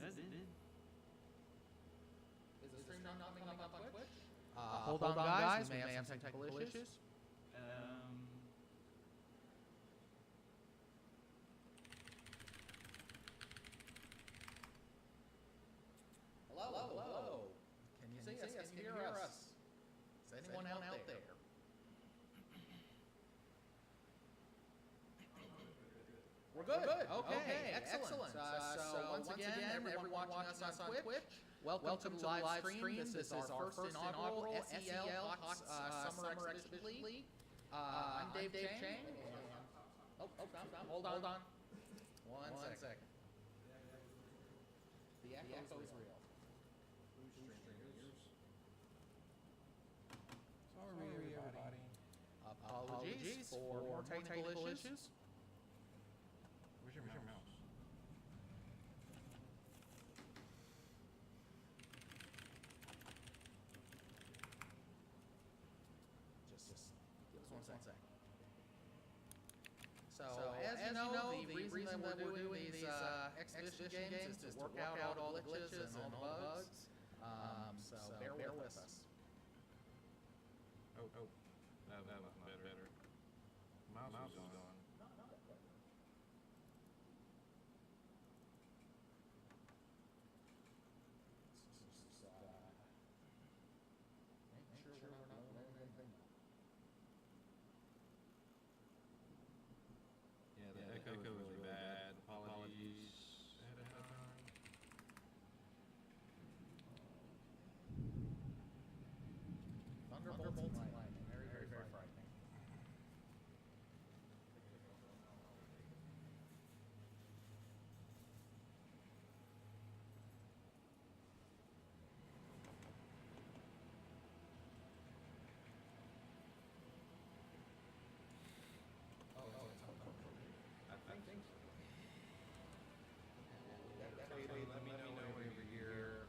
Is the stream not coming up on Twitch? Hold on, guys. We may have some technical issues. Hello. Can you see us? Can you hear us? Is anyone out there? We're good. Okay, excellent. So once again, everyone watching us on Twitch, welcome to the live stream. This is our first inaugural SEL Summer Exhibition League. I'm Dave Chang. Hold on. One second. The echo is real. Sorry, everybody. Apologies for more technical issues. Where's your mouse? Just give us one second. So as you know, the reason that we're doing these exhibition games is to work out all the glitches and all the bugs. So bear with us. Oh. That was better. Mouse is on. Make sure we're not doing anything. Yeah, the echo is really bad. Apologies ahead of time. Thunderbolts and lightning. Very frightening. I think so. Let me know over here.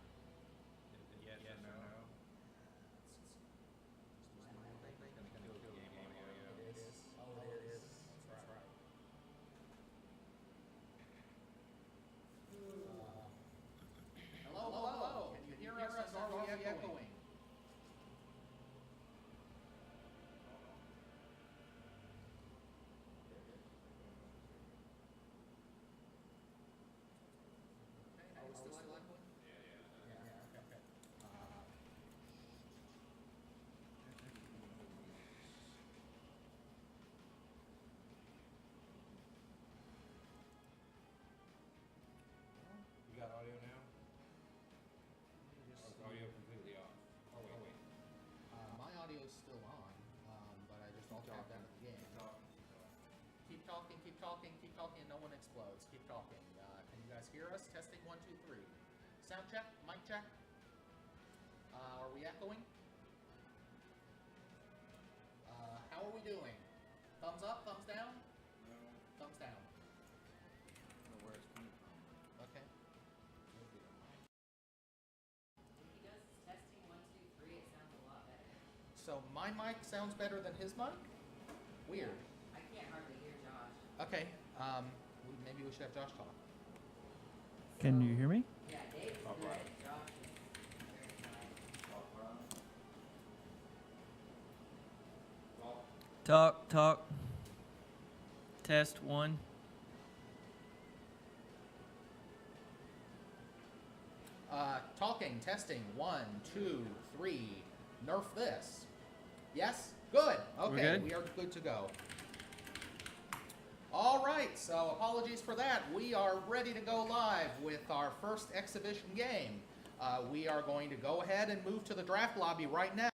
Yes or no. It is. That's right. Hello. Can you hear us? Are we echoing? Are we still echoing? Yeah, okay. You got audio now? Audio completely off. Oh wait. My audio is still on, but I just all tapped out of the game. Keep talking, no one explodes. Keep talking. Can you guys hear us? Testing 1, 2, 3. Sound check, mic check. Are we echoing? How are we doing? Thumbs up, thumbs down? No. Thumbs down. I don't know where it's coming from. Okay. He does testing 1, 2, 3. It sounds a lot better. So my mic sounds better than his mic? Weird. I can't hardly hear Josh. Okay. Maybe we should have Josh talk. Can you hear me? Yeah, Dave's All good. right. Josh is very quiet. Talk. Test 1. Talking, testing, 1, 2, 3. Nerf this. Yes? Good. Okay, good? we are good to go. All right, so apologies for that. We are ready to go live with our first exhibition game. We are going to go ahead and move to the draft lobby right now.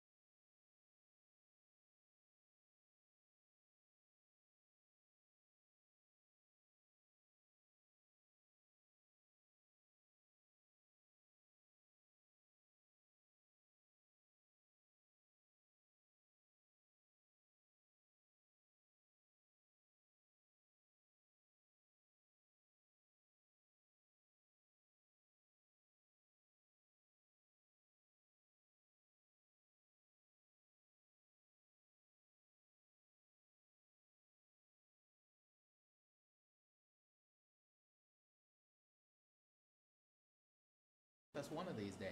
That's one of these days.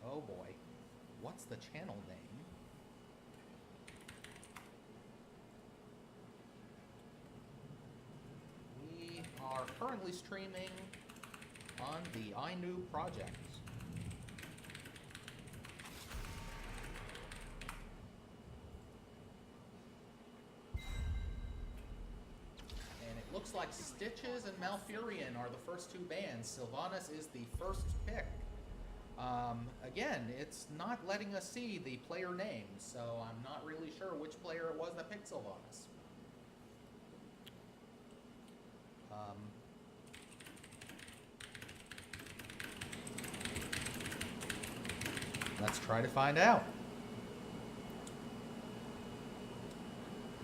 Oh boy, what's the channel name? We are currently streaming on the iNoob project. And it looks like Stitches and Malfurion are the first two bans. Sylvanas is the first pick. Again, it's not letting us see the player names, so I'm not really sure which player it was that picked Sylvanas. Let's try to find out.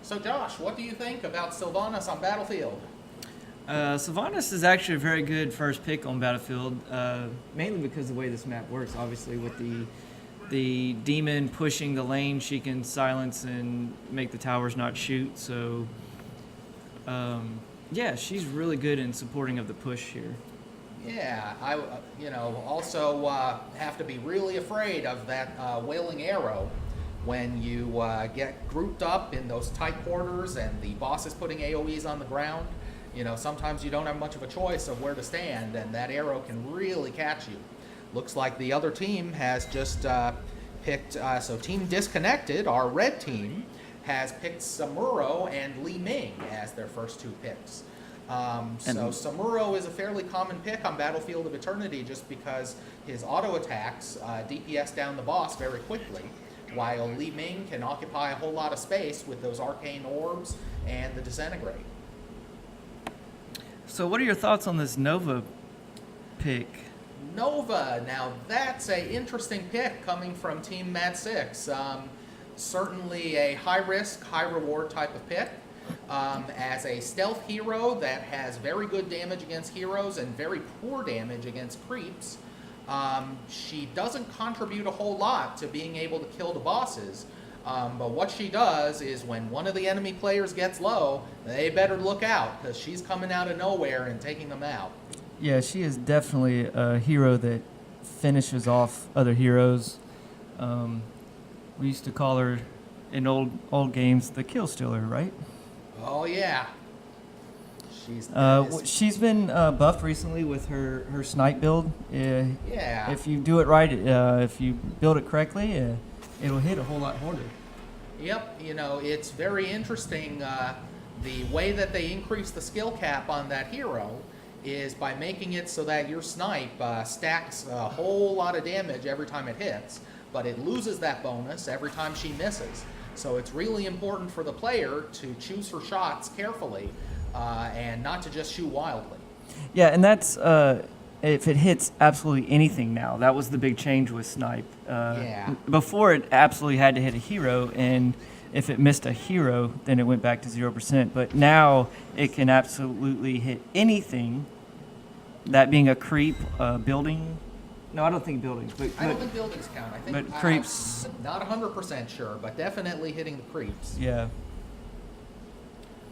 So Josh, what do you think about Sylvanas on Battlefield? Sylvanas is actually a very good first pick on Battlefield, mainly because of the way this map works. Obviously, with the demon pushing the lane, she can silence and make the towers not shoot. So, yeah, she's really good in supporting of the push here. Yeah, I also have to be really afraid of that wailing arrow when you get grouped up in those tight quarters and the boss is putting AoEs on the ground. You know, sometimes you don't have much of a choice of where to stand, and that arrow can really catch you. Looks like the other team has just picked, so Team Disconnected, our red team, has picked Samuro and Li Ming as their first two picks. So Samuro is a fairly common pick on Battlefield of Eternity just because his auto attacks DPS down the boss very quickly, while Li Ming can occupy a whole lot of space with those arcane orbs and the disintegrate. So what are your thoughts on this Nova pick? Nova, now that's an interesting pick coming from Team Mad 6. Certainly a high-risk, high-reward type of pick. As a stealth hero that has very good damage against heroes and very poor damage against creeps, she doesn't contribute a whole lot to being able to kill the bosses. But what she does is when one of the enemy players gets low, they better look out because she's coming out of nowhere and taking them out. Yeah, she is definitely a hero that finishes off other heroes. We used to call her in old games the kill stealer, right? Oh yeah. She's been buffed recently with her snipe build. Yeah. If you do it right, if you build it correctly, it'll hit a whole lot harder. Yep, you know, it's very interesting. The way that they increase the skill cap on that hero is by making it so that your snipe stacks a whole lot of damage every time it hits, but it loses that bonus every time she misses. So it's really important for the player to choose her shots carefully and not to just shoot wildly. Yeah, and that's if it hits absolutely anything now. That was the big change with snipe. Yeah. Before it absolutely had to hit a hero, and if it missed a hero, then it went back to 0%. But now it can absolutely hit anything, that being a creep, building. No, I don't think buildings. I don't think buildings count. I think but creeps. I'm not 100% sure, but definitely hitting the creeps. Yeah.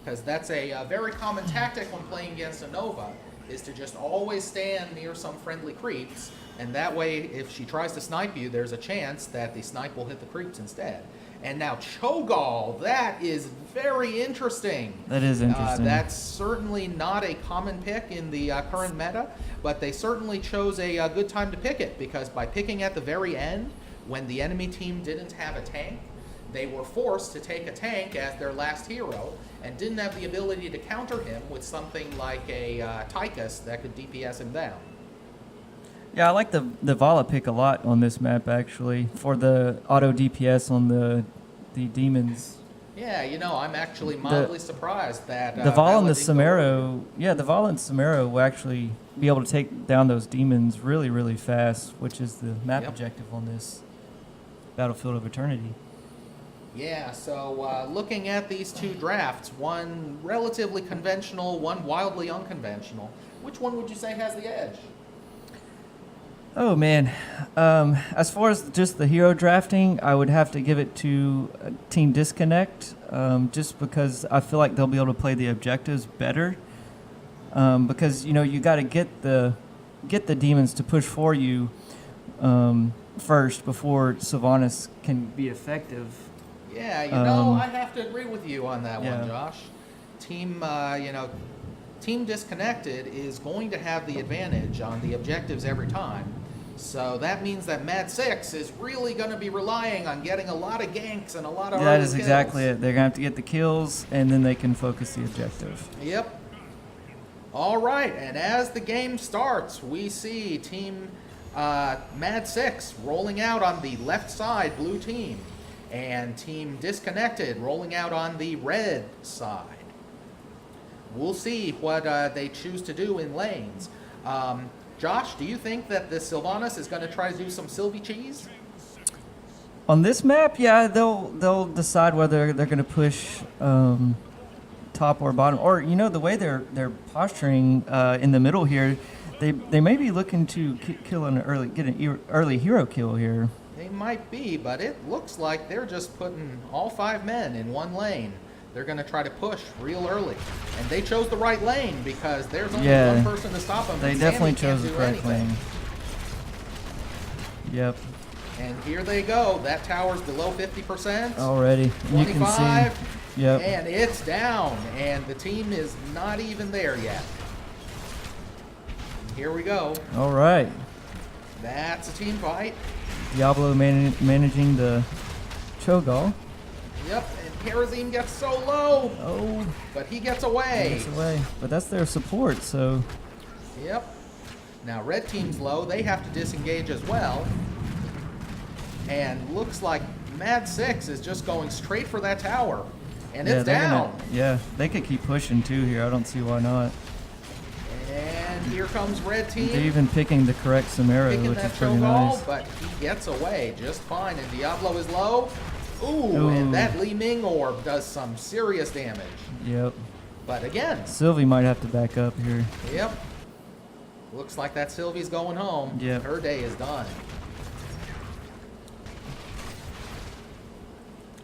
Because that's a very common tactic when playing against a Nova, is to just always stand near some friendly creeps, and that way, if she tries to snipe you, there's a chance that the snipe will hit the creeps instead. And now Cho'Gall, that is very interesting. That is interesting. That's certainly not a common pick in the current meta, but they certainly chose a good time to pick it, because by picking at the very end, when the enemy team didn't have a tank, they were forced to take a tank as their last hero, and didn't have the ability to counter him with something like a Tychus that could DPS him down. Yeah, I like the Vala pick a lot on this map, actually, for the auto DPS on the demons. Yeah, you know, I'm actually mildly surprised that the Vala and the didn't go Samuro, yeah, the Vala and Samuro will actually be able to take down those demons really, really fast, which is the map objective on this Battlefield of Eternity. Yeah, so looking at these two drafts, one relatively conventional, one wildly unconventional, which one would you say has the edge? Oh man, as far as just the hero drafting, I would have to give it to Team Disconnect, just because I feel like they'll be able to play the objectives better. Because you got to get the demons to push for you first before Sylvanas can be effective. Yeah, I have to agree with you on that Yeah. one, Josh. Team Disconnected is going to have the advantage on the objectives every time. So that means that Mad Six is really going to be relying on getting a lot of ganks and a lot of That early is kills. exactly it. They're gonna have to get the kills, and then they can focus the objective. Yep. All right, and as the game starts, we see Team Mad Six rolling out on the left side, blue team, and Team Disconnected rolling out on the red side. We'll see what they choose to do in lanes. Josh, do you think that the Sylvanas is going to try to do some Sylvie cheese? On this map, yeah, they'll decide whether they're gonna push top or bottom, or the way they're posturing in the middle here, they may be looking to kill get an early hero kill here. They might be, but it looks like they're just putting all 5 men in one lane. They're going to try to push real early. And they chose the right lane because there's only one person to stop them. They and definitely Sandy can't chose the do correct anything. lane. Yep, And here they go. That tower's below 50%. already. You can 25. see. Yep. And it's down. And the team is not even there yet. Here we go. All right. That's a team fight. Diablo managing the Cho'Gall. Yep. And Karazim gets so low. Oh, But he gets away. gets away. But that's their support, so Yep. Now red team's low. They have to disengage as well. And looks like Mad Six is just going straight for that tower. And it's they're down. they could keep pushing too here. I don't see why not. And here comes red team. They're even picking the correct Samara, Picking which is that pretty Cho'Gall, nice. but he gets away just fine. And Diablo is low. Ooh, Ooh. and that Li Ming orb does some serious damage. Yep. But again, Sylvie might have to back up here. yep. Looks like that Sylvie's going home. Yep. Her day is done.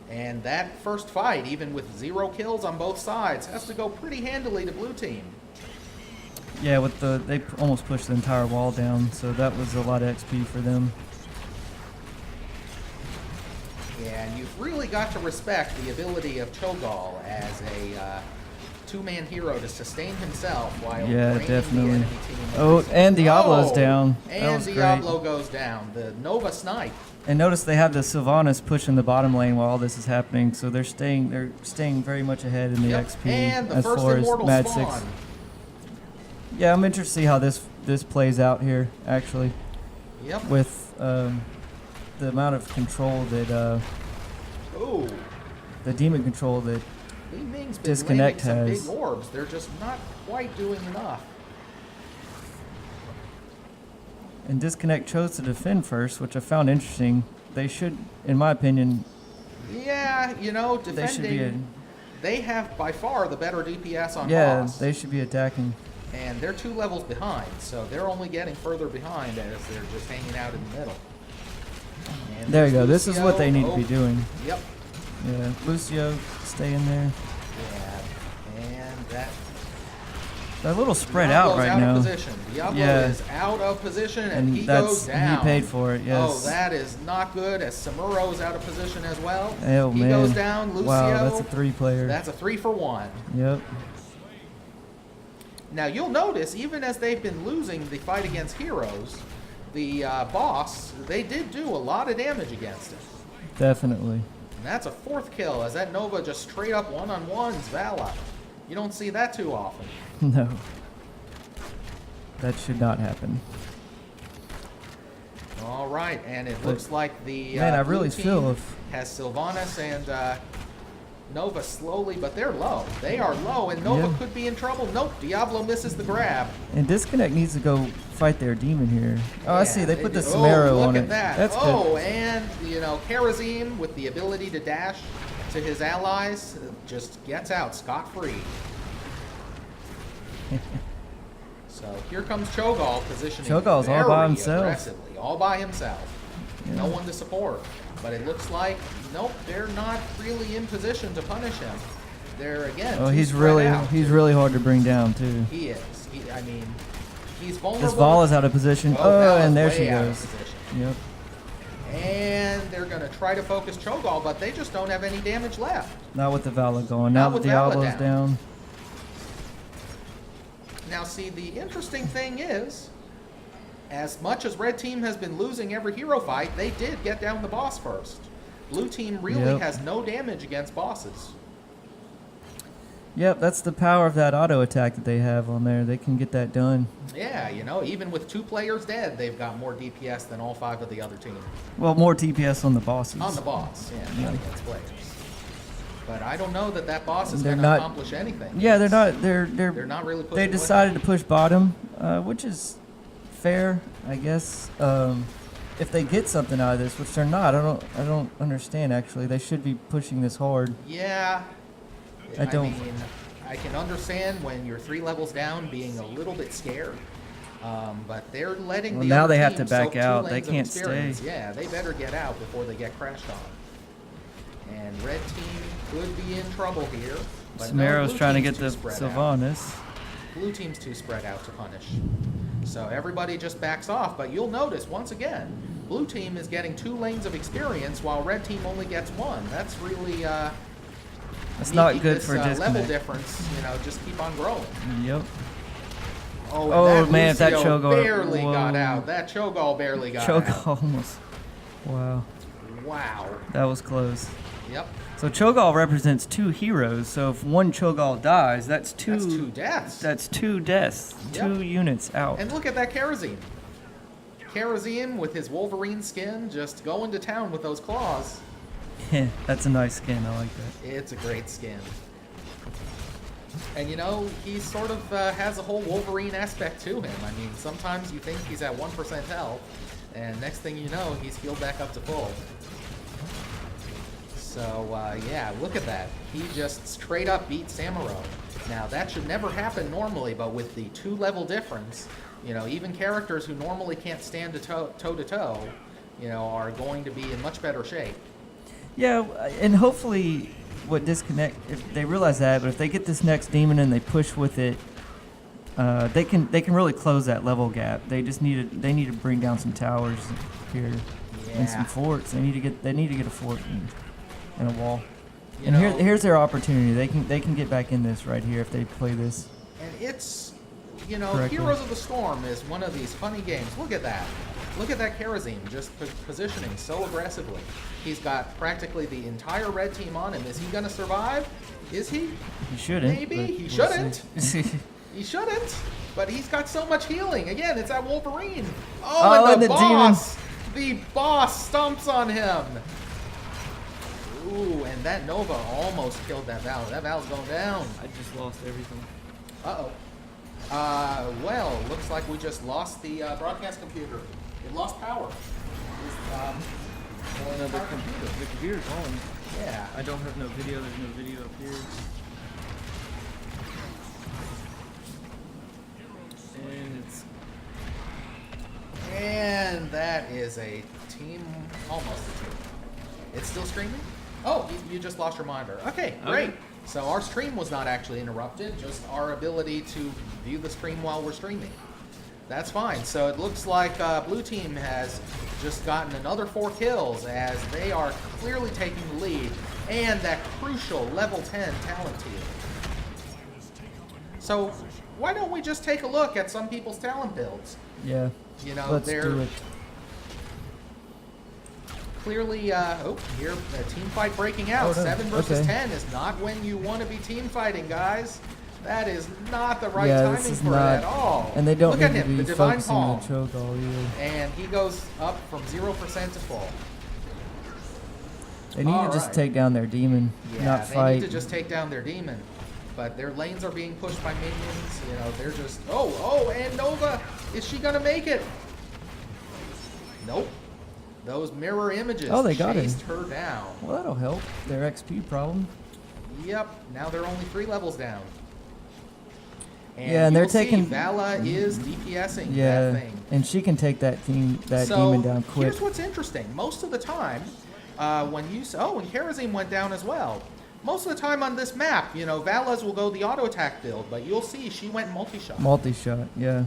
And that first fight, even with 0 kills on both sides, has to go pretty handily to blue team. Yeah, they almost pushed the entire wall down, so that was a lot of XP for them. Yeah, and you've really got to respect the ability of Cho'Gall as a two-man hero to sustain himself while Yeah, draining definitely. the enemy team. Oh, and Diablo's Oh, down. That And was great. Diablo goes down. The Nova snipe. And notice they have the Sylvanas pushing the bottom lane while all this is happening, so they're staying very much ahead in the Yep. XP And the as first far as immortal Mad spawn. 6. Yeah, I'm interested to see how this plays out here, actually, Yep. with the amount of control that Ooh. the demon control that Li Ming's been Disconnect landing has. some big orbs. They're just not quite doing enough. and Disconnect chose to defend first, which I found interesting. They should, in my opinion, Yeah, they should be defending. They have by far the better DPS on yeah, boss. they should be attacking. And they're 2 levels behind, so they're only getting further behind as they're just hanging out in the middle. And There you go. there's This is what they need to be Lucio. doing. Yep. Yeah, Lucio, stay in there. Yeah. And that They're a little spread Diablo's out right out now. of position. Diablo Yeah. is out of position, and And he goes he down. paid for it, yes. Oh, that is not good, as Samuro's out of position as well. Oh, he man. goes down. Lucio. Wow, that's a 3-player. That's a 3 for 1. Yep. Now, you'll notice, even as they've been losing the fight against heroes, the boss, they did do a lot of damage against it. Definitely. And that's a 4th kill, as that Nova just straight up one-on-ones Vala. You don't see that too often. No. That should not happen. All right, and it But, looks like the man, I blue really team feel if has Sylvanas and Nova slowly, but they're low. They are low, and Nova Yeah. could be in trouble. Nope, Diablo misses the grab. and Disconnect needs to go fight their demon here. Oh, I see. Yeah, They put the do. Samara look on at it. that. That's oh, good. and Karazim with the ability to dash to his allies just gets out scot-free. So here comes Cho'Gall positioning Cho'Gall's all by very himself. aggressively, all by himself. Yeah. No one to support. But it looks like, nope, they're not really in position to punish him. They're, again, Oh, too he's spread really out. he's really hard to bring down too. He is. I mean, he's vulnerable. This ball is out of position. Oh, Oh, Val is and there way she out of goes. position. Yep. And they're going to try to focus Cho'Gall, but they just don't have any damage left. Not with the Vala going. Not Now that with Vala Diablo's down. Now, see, the interesting thing is, as much as Red Team has been losing every hero fight, they did get down the boss first. Blue Team really Yep. has no damage against bosses. Yep, that's the power of that auto attack that they have on there. They can get that done. Yeah, you know, even with 2 players dead, they've got more DPS than all 5 of the other team. Well, more DPS on the bosses. On the boss, yeah, not against players. But I don't know that boss is They're going to not- accomplish anything. Yeah, they're not. They're not really pushing. They with decided it. to push bottom, which is fair, I guess. If they get something out of this, which they're not, I don't understand. Actually, they should be pushing this hard. Yeah. I don't- mean, I can understand when you're 3 levels down being a little bit scared. But they're letting Well, the now other they have team to back soak 2 out. They lanes of can't experience. stay. Yeah, they better get out before they get crashed on. And Red Team could be in trouble here. But no, Samaro's Blue trying to Team's get the too spread out. Sylvanas. Blue Team's too spread out to punish. So everybody just backs off. But you'll notice, once again, Blue Team is getting 2 lanes of experience while Red Team only gets 1. That's really... That's not making good this, for level disconnect. difference, just keep on growing. Yep. Oh, Oh, and that man, if that Lucio Cho'Gall- barely got whoa. out. That Cho'Gall barely got out. Cho'Gall almost. Wow, Wow. that was close. Yep. So Cho'Gall represents 2 heroes. So if one Cho'Gall dies, that's 2. That's 2 deaths. That's 2 deaths. Yep. 2 units out. And look at that Kerosene. Kerosene with his Wolverine skin just going to town with those claws. That's a nice skin. I like that. It's a great skin. And he sort of has a whole Wolverine aspect to him. I mean, sometimes you think he's at 1% health, and next thing you know, he's healed back up to full. So, yeah, look at that. He just straight up beat Samuro. Now, that should never happen normally, but with the 2-level difference, even characters who normally can't stand toe-to-toe, are going to be in much better shape. Yeah, and hopefully what disconnect, if they realize that, but if they get this next demon and they push with it, they can really close that level gap. They just need to bring down some towers here and some forts. They need to get a fort and a wall. And here's their opportunity. They can get back in this right here if they play this. And it's, correctly. Heroes of the Storm is one of these funny games. Look at that. Look at that Kerosene just positioning so aggressively. He's got practically the entire red team on him. Is he going to survive? Is he? He shouldn't. Maybe. but He we'll shouldn't. see. He shouldn't. But he's got so much healing. Again, it's that Wolverine. Oh, and and the the boss. The boss stomps on him. Ooh, and that Nova almost killed that Val. That Val's going down. I just lost everything. Uh-oh. Well, looks like we just lost the broadcast computer. It lost power. No, the computer's on. Yeah. I don't have no video. There's no video up here. And that is a team, almost a team. It's still streaming? Oh, you just lost your monitor. Okay, great. So our stream was not actually interrupted, just our ability to view the stream while we're streaming. That's fine. So it looks like Blue Team has just gotten another 4 kills as they are clearly taking the lead. And that crucial level 10 talent tier. So why don't we just take a look at some people's talent builds? Yeah. Let's they're do it. clearly, here, a team fight breaking out. Oh, no. 7 versus Okay. 10 is not when you want to be team fighting, guys. That is not the right Yeah, this timing is for not- it at all. And they don't Look need at to him, be the Divine focusing on Palm. the Cho'Gall either. And he goes up from 0% to full. They need to just Alright. take down their demon, Yeah, not they fight. need to just take down their demon. But their lanes are being pushed by minions. They're just... Oh, and Nova! Is she going to make it? Nope. Those mirror images Oh, they got him. chased her down. Well, that'll help their XP problem. Yep, now they're only 3 levels down. And they're you'll see taking. Vala is DPSing Yeah, that thing. and she can take that demon down quick. Here's what's interesting. Most of the time, when Karazim went down as well. Most of the time on this map, Vala's will go the auto attack build, but you'll see she went multi-shot. Multi-shot, yeah.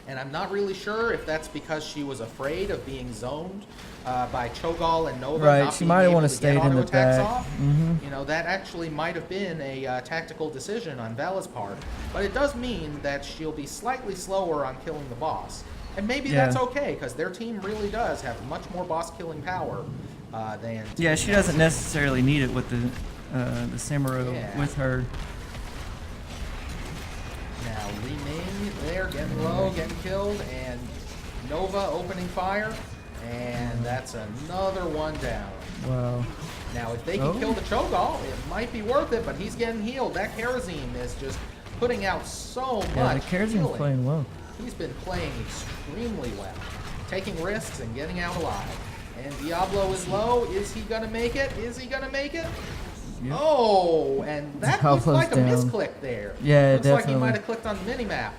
And I'm not really sure if that's because she was afraid of being zoned by Cho'Gall and Nova. Right, not she being might have able wanted to to stay get in auto the attacks back. off. Mm-hmm. That actually might have been a tactical decision on Vala's part. But it does mean that she'll be slightly slower on killing the boss. And maybe that's okay, because their team really does have much more boss-killing power than... Yeah, she doesn't necessarily need it with the Samuro with her. Now, Li Ming there, getting low, getting killed, and Nova opening fire, and that's another one down. Wow. Now, if they can kill the Cho'Gall, it might be worth it, but he's getting healed. That Karazim is just putting out so Yeah, much the Karazim's healing. playing well. He's been playing extremely well, taking risks and getting out alive. And Diablo is low. Is he going to make it? Is he going to make it? Yep. Oh, and that looks Diablo's like a down. misclick there. Yeah, looks like he definitely. might have clicked on the minimap.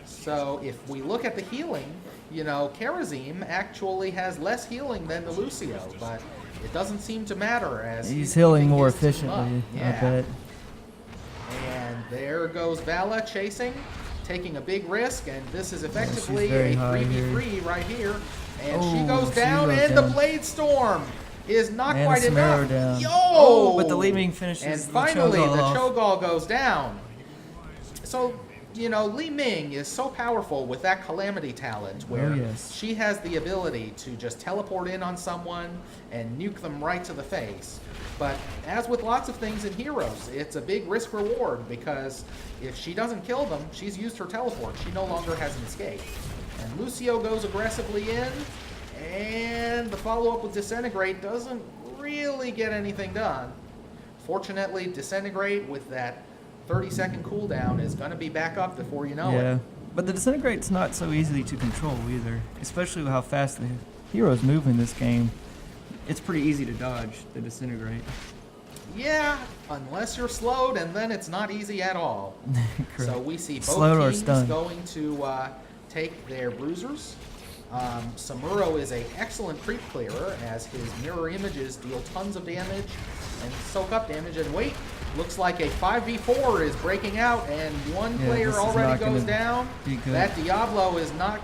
So if we look at the healing, Karazim actually has less healing than the Lucio, but it doesn't seem to matter as He's healing keeping more his team up. efficiently, I Yeah. bet. And there goes Vala chasing, taking a big risk, and this is effectively very a high 3v3 right here. And she Oh, goes she down, goes and the down. Blade Storm is not And quite Samuro enough. down. Yo! Oh, but the Li Ming finishes And the finally, Cho'Gall the off. Cho'Gall goes down. So, Li Ming is so powerful with that Calamity talent where yes. she has the ability to just teleport in on someone and nuke them right to the face. But as with lots of things in Heroes, it's a big risk reward because if she doesn't kill them, she's used her teleport. She no longer has an escape. And Lucio goes aggressively in, and the follow-up with Disintegrate doesn't really get anything done. Fortunately, Disintegrate with that 30-second cooldown is going to be back up before you know Yeah, it. but the Disintegrate's not so easy to control either, especially with how fast the heroes move in this game. It's pretty easy to dodge the Disintegrate. Yeah, unless you're slowed, and then it's not easy at all. Correct. So we see both Slowed or teams stunned. going to take their bruisers. Samuro is an excellent creep clearer as his mirror images deal tons of damage and soak up damage. And wait, looks like a 5v4 is breaking out, and one Yeah, player this is already not goes gonna down. be good. That Diablo is not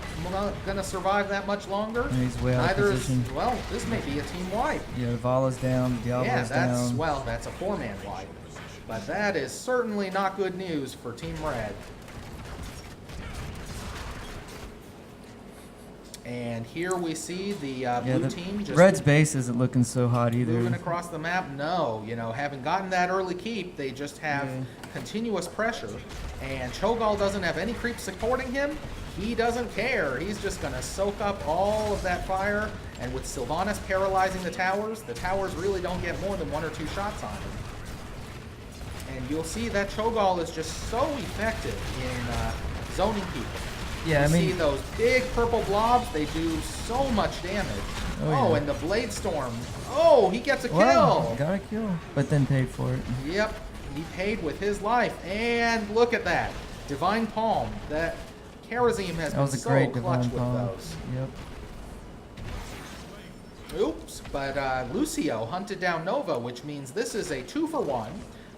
going to survive that much longer. And he's way out of Neither is, position. well, this may be a team wipe. Yeah, Vala's down, Diablo's Yeah, that's, down. well, that's a 4-man wipe. But that is certainly not good news for Team Red. And here we see the blue team just Red's base isn't looking so hot either. moving across the map. No, having gotten that early keep, they just have continuous pressure. And Cho'Gall doesn't have any creeps supporting him. He doesn't care. He's just going to soak up all of that fire. And with Sylvanas paralyzing the towers really don't get more than 1 or 2 shots on him. And you'll see that Cho'Gall is just so effective in zoning people. Yeah, you I mean, see those big purple blobs, they do so much damage. Oh, yeah. And the Blade Storm. Oh, he gets a wow, kill. got a kill, but then paid for it. Yep, he paid with his life. And look at that. Divine Palm. That Karazim has That was been a so great clutch Divine with Palm. those. Yep. Oops, but Lucio hunted down Nova, which means this is a 2-for-1.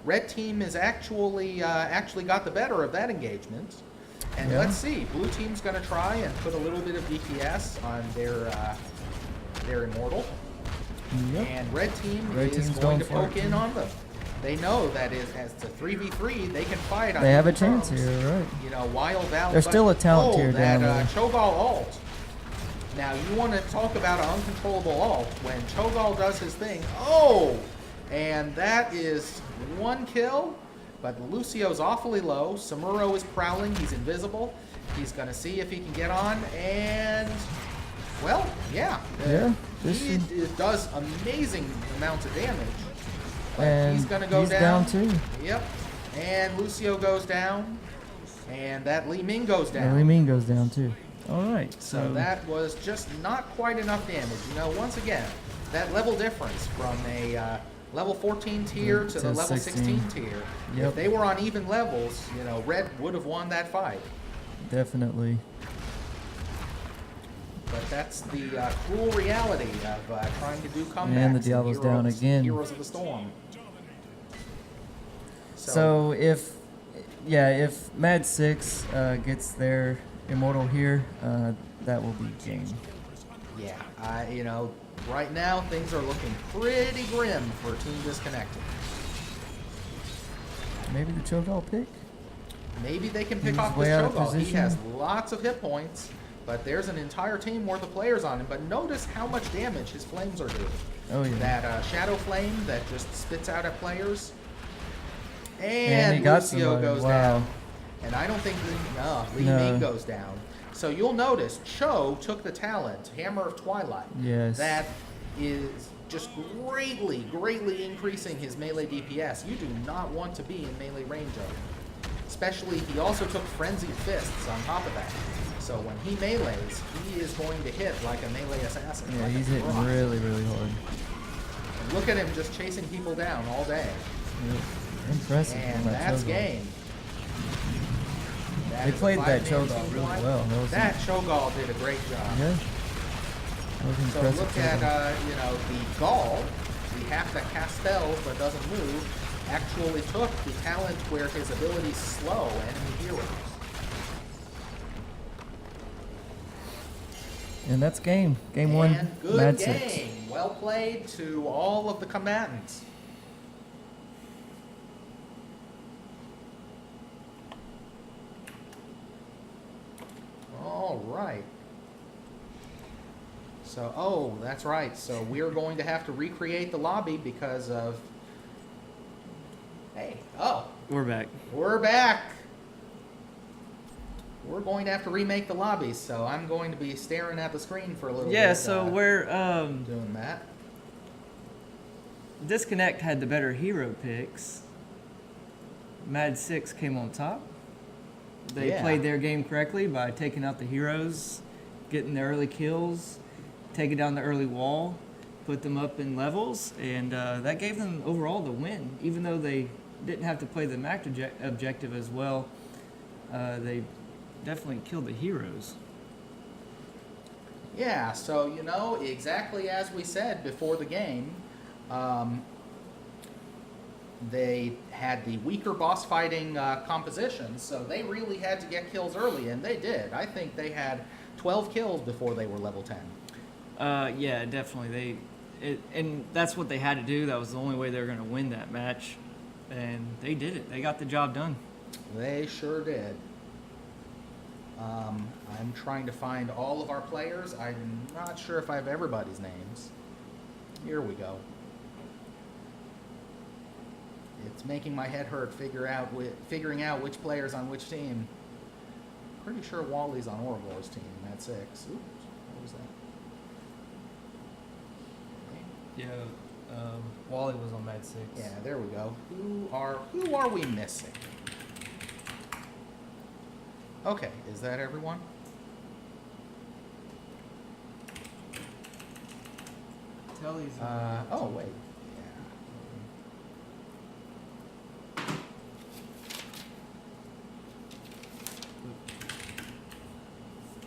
Red team is actually got the better of that engagement. And let's see, blue team's going to try and put a little bit of DPS on their Immortal. Yep. And red team is team's going to going for poke it, in too. on them. They know that as a 3v3, they can fight on They have a equal chance terms. here, right? While Val. There's still a talent tier that down there. Cho'Gall ult. Now you want to talk about an uncontrollable ult when Cho'Gall does his thing. Oh, and that is 1 kill. But Lucio's awfully low. Samuro is prowling. He's invisible. He's going to see if he can get on. And, well, yeah. He does amazing amounts of damage. But And he's going to go he's down too. Yep. And Lucio goes down. And that Li Ming goes down. And Li Ming goes down too. All right. So that was just not quite enough damage. Once again, that level difference from a level 14 tier to the level 16 tier. Yep. If they were on even levels, you know, Red would have won that fight. Definitely. But that's the cruel reality of trying to do comebacks. And the Diablo's down again. Heroes of the Storm. So if Mad 6 gets their Immortal here, that will be game. Yeah, you know, right now things are looking pretty grim for Team Disconnected. Maybe the Cho'Gall pick? Maybe they can pick He's off this way out of Cho'Gall. He position. has lots of hit points, but there's an entire team worth of players on him. But notice how much damage his flames are doing. Oh yeah. That Shadow Flame that just spits out at players. And he And got Lucio somebody. goes Wow. down. And I don't think Li No. Ming goes down. So you'll notice Cho took the talent, Hammer of Twilight. Yes. That is just greatly, greatly increasing his melee DPS. You do not want to be in melee range of him. Especially, he also took Frenzied Fists on top of that. So when he melees, he is going to hit like a melee assassin. Yeah, like a he's hitting rock. really, really hard. And look at him just chasing people down all day. Yep. Impressive. And on that that's Cho'Gall. game. That They is a played that 5-man Cho'Gall team really fight. well. That Cho'Gall did a great job. Yeah. That was So impressive. look at, you know, the Gaul, the half that casts spells but doesn't move, actually took the talent where his abilities slow enemy heroes. And that's game. Game one. And good Mad game. 6. Well played to all of the combatants. All right. So, oh, that's right. So we're going to have to recreate the lobby because of... Hey, oh, We're back. we're back. We're going to have to remake the lobby, so I'm going to be staring at the screen for a little bit. Yeah, so we're doing that. Disconnect had the better hero picks. Mad 6 came on top. They Yeah. played their game correctly by taking out the heroes, getting the early kills, taking down the early wall, put them up in levels, and that gave them overall the win. Even though they didn't have to play the max objective as well, they definitely killed the heroes. Yeah, so, you know, exactly as we said before the game, they had the weaker boss fighting composition, so they really had to get kills early, and they did. I think they had 12 kills before they were level 10. Yeah, definitely. And that's what they had to do. That was the only way they were going to win that match, and they did it. They got the job done. They sure did. I'm trying to find all of our players. I'm not sure if I have everybody's names. Here we go. It's making my head hurt figuring out which player's on which team. Pretty sure Wally's on Ourobor's team at 6. Oops, what was that? Yeah, Wally was on Mad 6. Yeah, there we go. Who are we missing? Okay, is that everyone? Telly's Oh wait.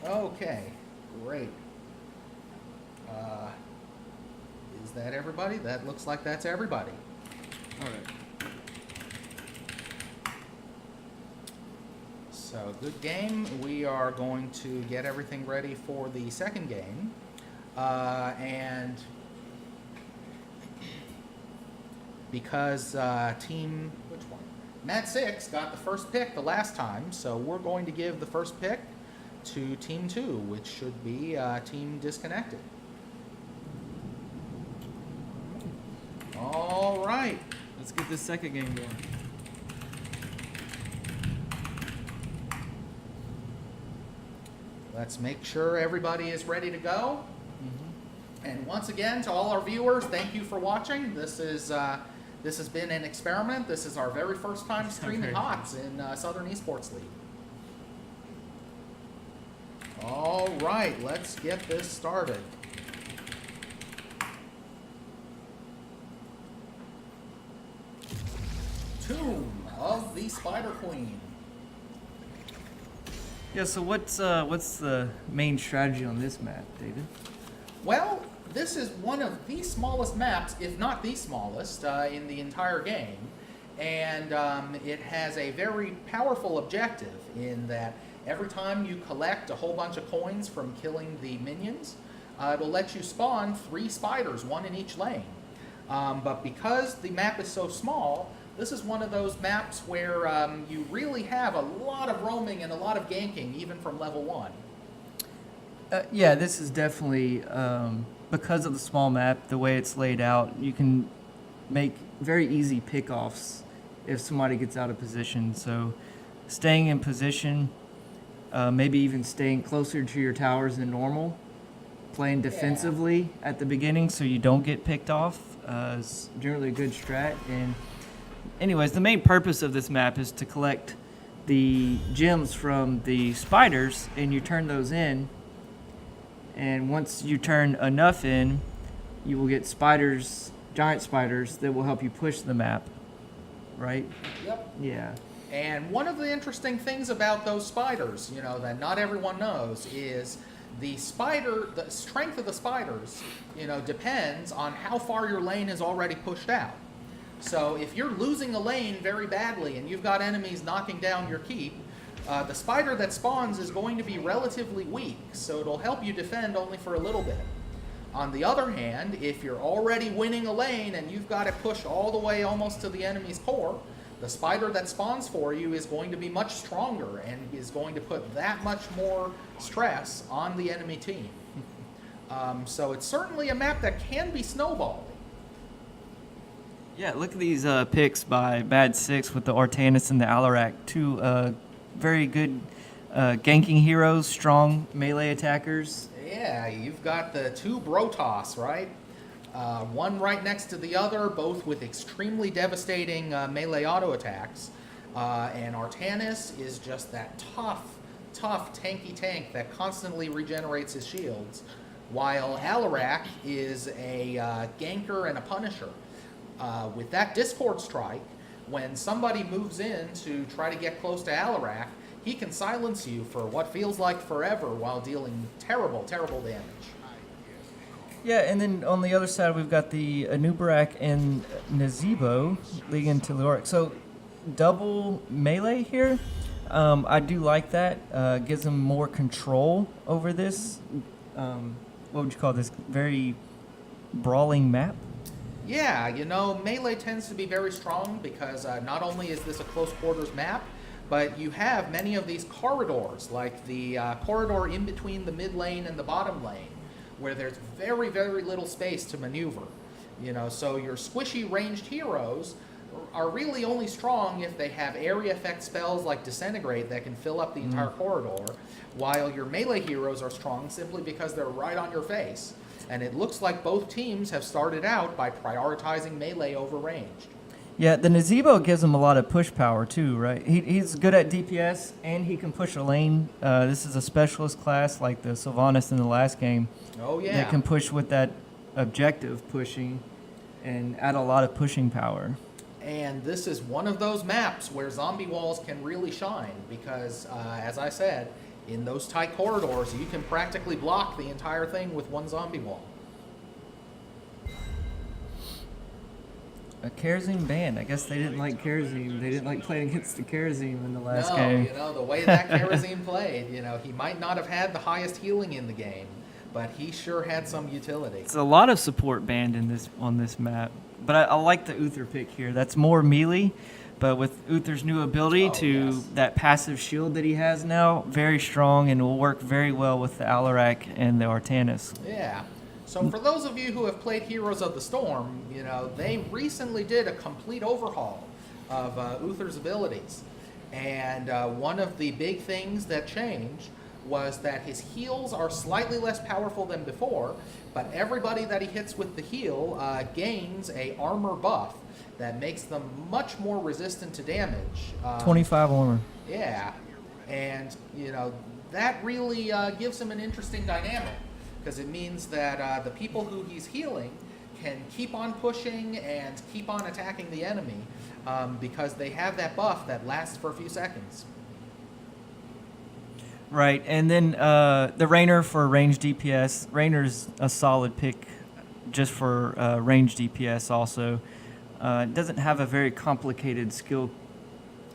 Yeah. Okay, great. Is that everybody? That looks like that's everybody. All right. So, good game. We are going to get everything ready for the second game. And because which one? Mad 6 got the first pick the last time, so we're going to give the first pick to Team 2, which should be Team Disconnected. All right. Let's get this second game going. Let's make sure everybody is ready to go. And once again, to all our viewers, thank you for watching. This has been an experiment. This is our very first time streaming Okay. HOTS in Southern Esports League. All right, let's get this started. the Spider Queen. Yeah, so what's the main strategy on this map, David? Well, this is one of the smallest maps, if not the smallest, in the entire game. And it has a very powerful objective in that every time you collect a whole bunch of coins from killing the minions, it'll let you spawn 3 spiders, 1 in each lane. But because the map is so small, this is one of those maps where you really have a lot of roaming and a lot of ganking, even from level 1. Yeah, this is definitely, because of the small map, the way it's laid out, you can make very easy pickoffs if somebody gets out of position. So staying in position, maybe even staying closer to your towers than normal, playing defensively at the beginning so you don't get picked off is generally a good strat. And anyways, the main purpose of this map is to collect the gems from the spiders, and you turn those in. And once you turn enough in, you will get spiders, giant spiders, that will help you push the map, right? Yep. Yeah. And one of the interesting things about those spiders, you know, that not everyone knows is the strength of the spiders, you know, depends on how far your lane is already pushed out. So if you're losing a lane very badly and you've got enemies knocking down your keep, the spider that spawns is going to be relatively weak, so it'll help you defend only for a little bit. On the other hand, if you're already winning a lane and you've got it pushed all the way almost to the enemy's core, the spider that spawns for you is going to be much stronger and is going to put that much more stress on the enemy team. So it's certainly a map that can be snowballing. Yeah, look at these picks by Bad Six with the Ortanis and the Alarak. 2 very good ganking heroes, strong melee attackers. Yeah, you've got the 2 Brotoss, right? One right next to the other, both with extremely devastating melee auto attacks. And Artanis is just that tough tanky tank that constantly regenerates his shields, while Alarak is a ganker and a punisher. With that Discord Strike, when somebody moves in to try to get close to Alarak, he can silence you for what feels like forever while dealing terrible damage. Yeah, and then on the other side, we've got the Anubarak and Nazebo leading into Leoric. So double melee here. I do like that. Gives them more control over this. What would you call this? Very brawling map? Yeah, you know, melee tends to be very strong because not only is this a close quarters map, but you have many of these corridors, like the corridor in between the mid lane and the bottom lane, where there's very little space to maneuver. You know, so your squishy ranged heroes are really only strong if they have area effect spells like Disintegrate that can fill up the entire corridor, while your melee heroes are strong simply because they're right on your face. And it looks like both teams have started out by prioritizing melee over ranged. Yeah, the Nazebo gives him a lot of push power too, right? He's good at DPS, and he can push a lane. This is a specialist class like the Sylvanas in the last game. Oh, yeah. That can push with that objective pushing and add a lot of pushing power. And this is one of those maps where zombie walls can really shine because, as I said, in those tight corridors, you can practically block the entire thing with one zombie wall. A Kerosene ban. I guess they didn't like Kerosene. They didn't like playing against the Kerosene in the last game. You know, the way that Kerosene played, you know, he might not have had the highest healing in the game, but he sure had some utility. It's a lot of support banned on this map. But I like the Uther pick here. That's more melee, but with Uther's new ability that passive shield that he has now, very strong and will work very well with the Alarak and the Artanis. Yeah. So for those of you who have played Heroes of the Storm, you know, they recently did a complete overhaul of Uther's abilities. And one of the big things that changed was that his heals are slightly less powerful than before, but everybody that he hits with the heal gains a armor buff that makes them much more resistant to damage. 25 armor. Yeah, and you know that really gives him an interesting dynamic because it means that the people who he's healing can keep on pushing and keep on attacking the enemy because they have that buff that lasts for a few seconds. Right, and then the Raynor for range DPS. Raynor's a solid pick just for range DPS also. Doesn't have a very complicated skill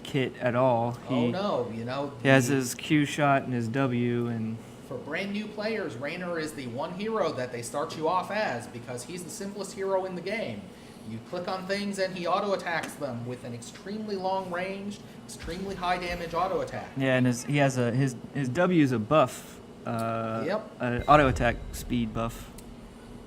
kit at all. Oh no, you know. He has his Q shot and his W, and for brand new players, Raynor is the one hero that they start you off as because he's the simplest hero in the game. You click on things and he auto attacks them with an extremely long range, extremely high damage auto attack. yeah, and his W is a buff. Yep. Auto attack speed buff.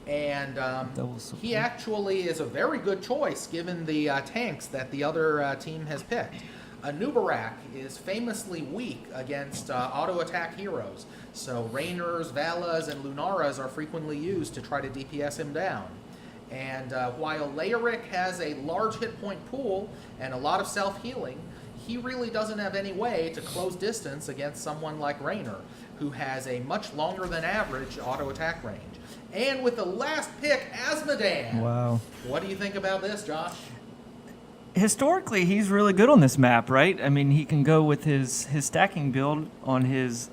And Double support. he actually is a very good choice given the tanks that the other team has picked. iNoob is famously weak against auto attack heroes, so Raynors, Valas, and Lunaras are frequently used to try to DPS him down. And while Leoric has a large hit point pool and a lot of self-healing, he really doesn't have any way to close distance against someone like Raynor, who has a much longer than average auto attack range. And with the last pick, Azmodan. Wow. What do you think about this, Josh? Historically, he's really good on this map, right? I mean, he can go with his stacking build on his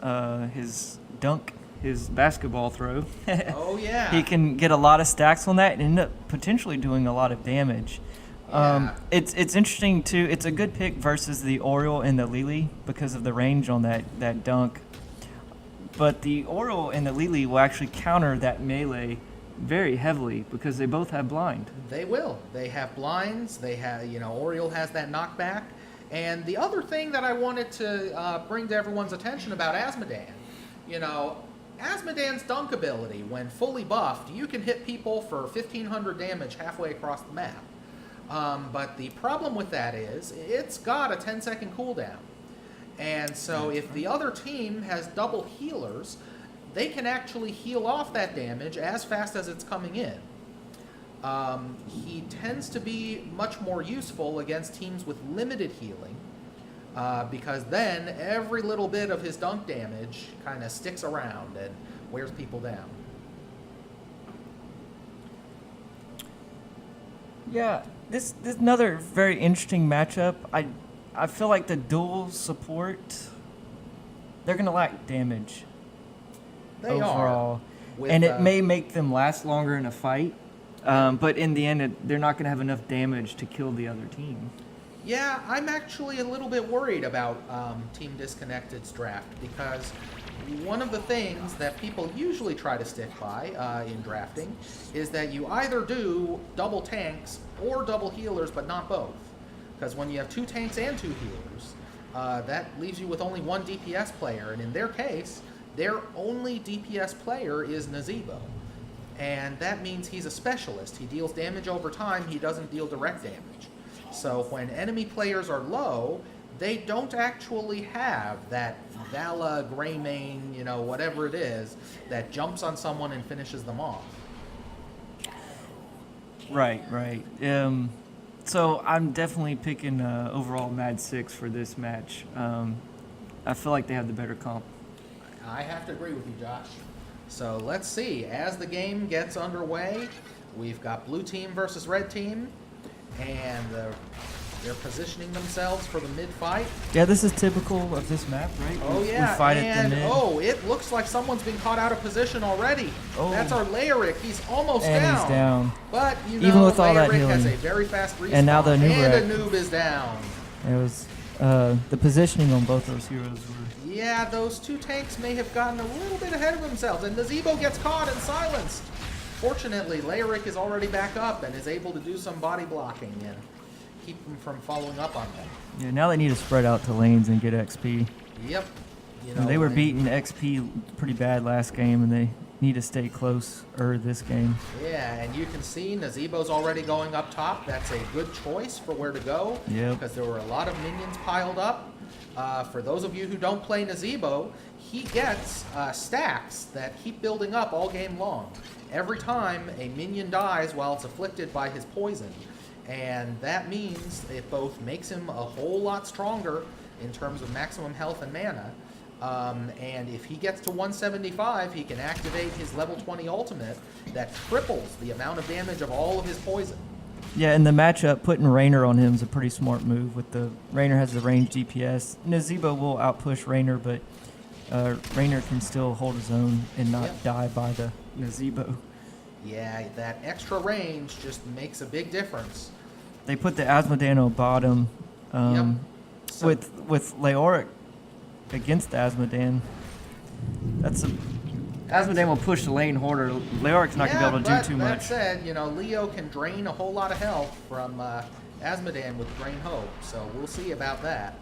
dunk, his basketball throw. Oh, yeah. He can get a lot of stacks on that and end up potentially doing a lot of damage. Yeah. It's interesting, too. It's a good pick versus the Oriole and the Lily because of the range on that dunk. But the Oriole and the Lily will actually counter that melee very heavily because they both have blind. They will. They have blinds. They have, Oriole has that knockback. And the other thing that I wanted to bring to everyone's attention about Azmodan, Azmodan's dunk ability, when fully buffed, you can hit people for 1,500 damage halfway across the map. But the problem with that is it's got a 10-second cooldown. And so if the other team has double healers, they can actually heal off that damage as fast as it's coming in. He tends to be much more useful against teams with limited healing because then every little bit of his dunk damage kind of sticks around and wears people down. Yeah, this is another very interesting matchup. I feel like the dual support, they're going to lack damage They overall. are. And it may make them last longer in a fight, but in the end, they're not going to have enough damage to kill the other team. Yeah, I'm actually a little bit worried about Team Disconnected's draft because one of the things that people usually try to stick by in drafting is that you either do double tanks or double healers, but not both. Because when you have 2 tanks and 2 healers, that leaves you with only 1 DPS player, and in their case, their only DPS player is Nazeebo. And that means he's a specialist. He deals damage over time, he doesn't deal direct damage. So when enemy players are low, they don't actually have that Vala, Greymane, whatever it is, that jumps on someone and finishes them off. Right. So I'm definitely picking overall Mad 6 for this match. I feel like they have the better comp. I have to agree with you, Josh. So let's see. As the game gets underway, we've got blue team versus red team, and they're positioning themselves for the mid-fight. Yeah, this is typical of this map, right? Oh, yeah, we fight at the mid. it looks like someone's been caught out of position already. Oh. That's our Leoric. He's almost And down. he's down. But, Even with all that Leoric has healing. a very fast respawn. And now the And Noob iNoob is down. It was the positioning on both those heroes were. Yeah, those 2 tanks may have gotten a little bit ahead of themselves, and Nazeebo gets caught and silenced. Fortunately, Leoric is already back up and is able to do some body blocking and keep them from following up on them. Yeah, now they need to spread out to lanes and get XP. Yep. They were beating XP pretty bad last game, and they need to stay close this game. Yeah, and you can see Nazeebo's already going up top. That's a good choice for where to go. Yep. Because there were a lot of minions piled up. For those of you who don't play Nazeebo, he gets stacks that keep building up all game long. Every time a minion dies while it's afflicted by his poison. And that means it both makes him a whole lot stronger in terms of maximum health and mana, And if he gets to 175, he can activate his level 20 ultimate that triples the amount of damage of all of his poison. Yeah, in the matchup, putting Raynor on him is a pretty smart move. With the Raynor has the range DPS. Nazebo will outpush Raynor, but Raynor can still hold his own and not die by the Nazebo. Yeah, that extra range just makes a big difference. They put the Asmodano bottom So- with Leoric against the Asmodan. Asmodan will push the lane harder. Leoric's not going to be able to do too That much. said, Leo can drain a whole lot of health from Asmodan with Drain Hope, so we'll see about that.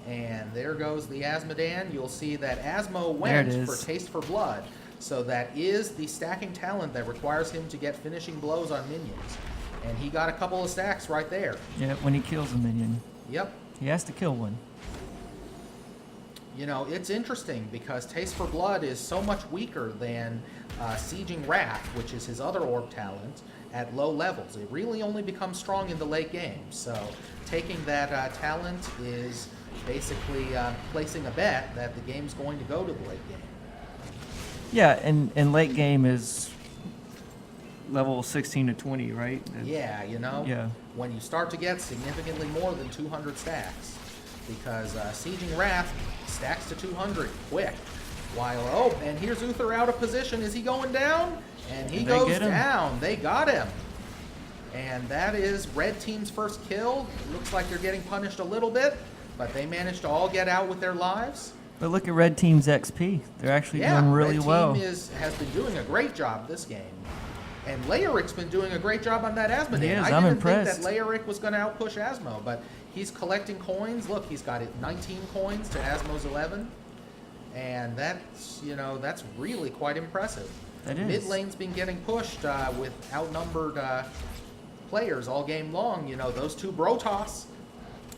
And there goes the Asmodan. You'll see that Asmo went for Taste for Blood, so that is the stacking talent that requires him to get finishing blows on minions. And he got a couple of stacks right there. Yeah, when he kills a minion. Yep. He has to kill one. It's interesting because Taste for Blood is so much weaker than Sieging Wrath, which is his other orb talent, at low levels. It really only becomes strong in the late game. So taking that talent is basically placing a bet that the game's going to go to the late game. Yeah, and late game is level 16 to 20, right? Yeah, Yeah. when you start to get significantly more than 200 stacks, because Sieging Wrath stacks to 200 quick. While, and here's Uther out of position. Is he going down? And he goes down. They got him. And that is red team's first kill. Looks like they're getting punished a little bit, but they managed to all get out with their lives. But look at red team's XP. They're actually doing really well. Red team has been doing a great job this game. And Leoric's been doing a great job on that Asmodan. He is. I I'm didn't impressed. think that Leoric was going to outpush Asmo, but he's collecting coins. Look, he's got 19 coins to Asmo's 11. And that's really quite impressive. That is. Mid lane's been getting pushed with outnumbered players all game long. Those two Brotoss,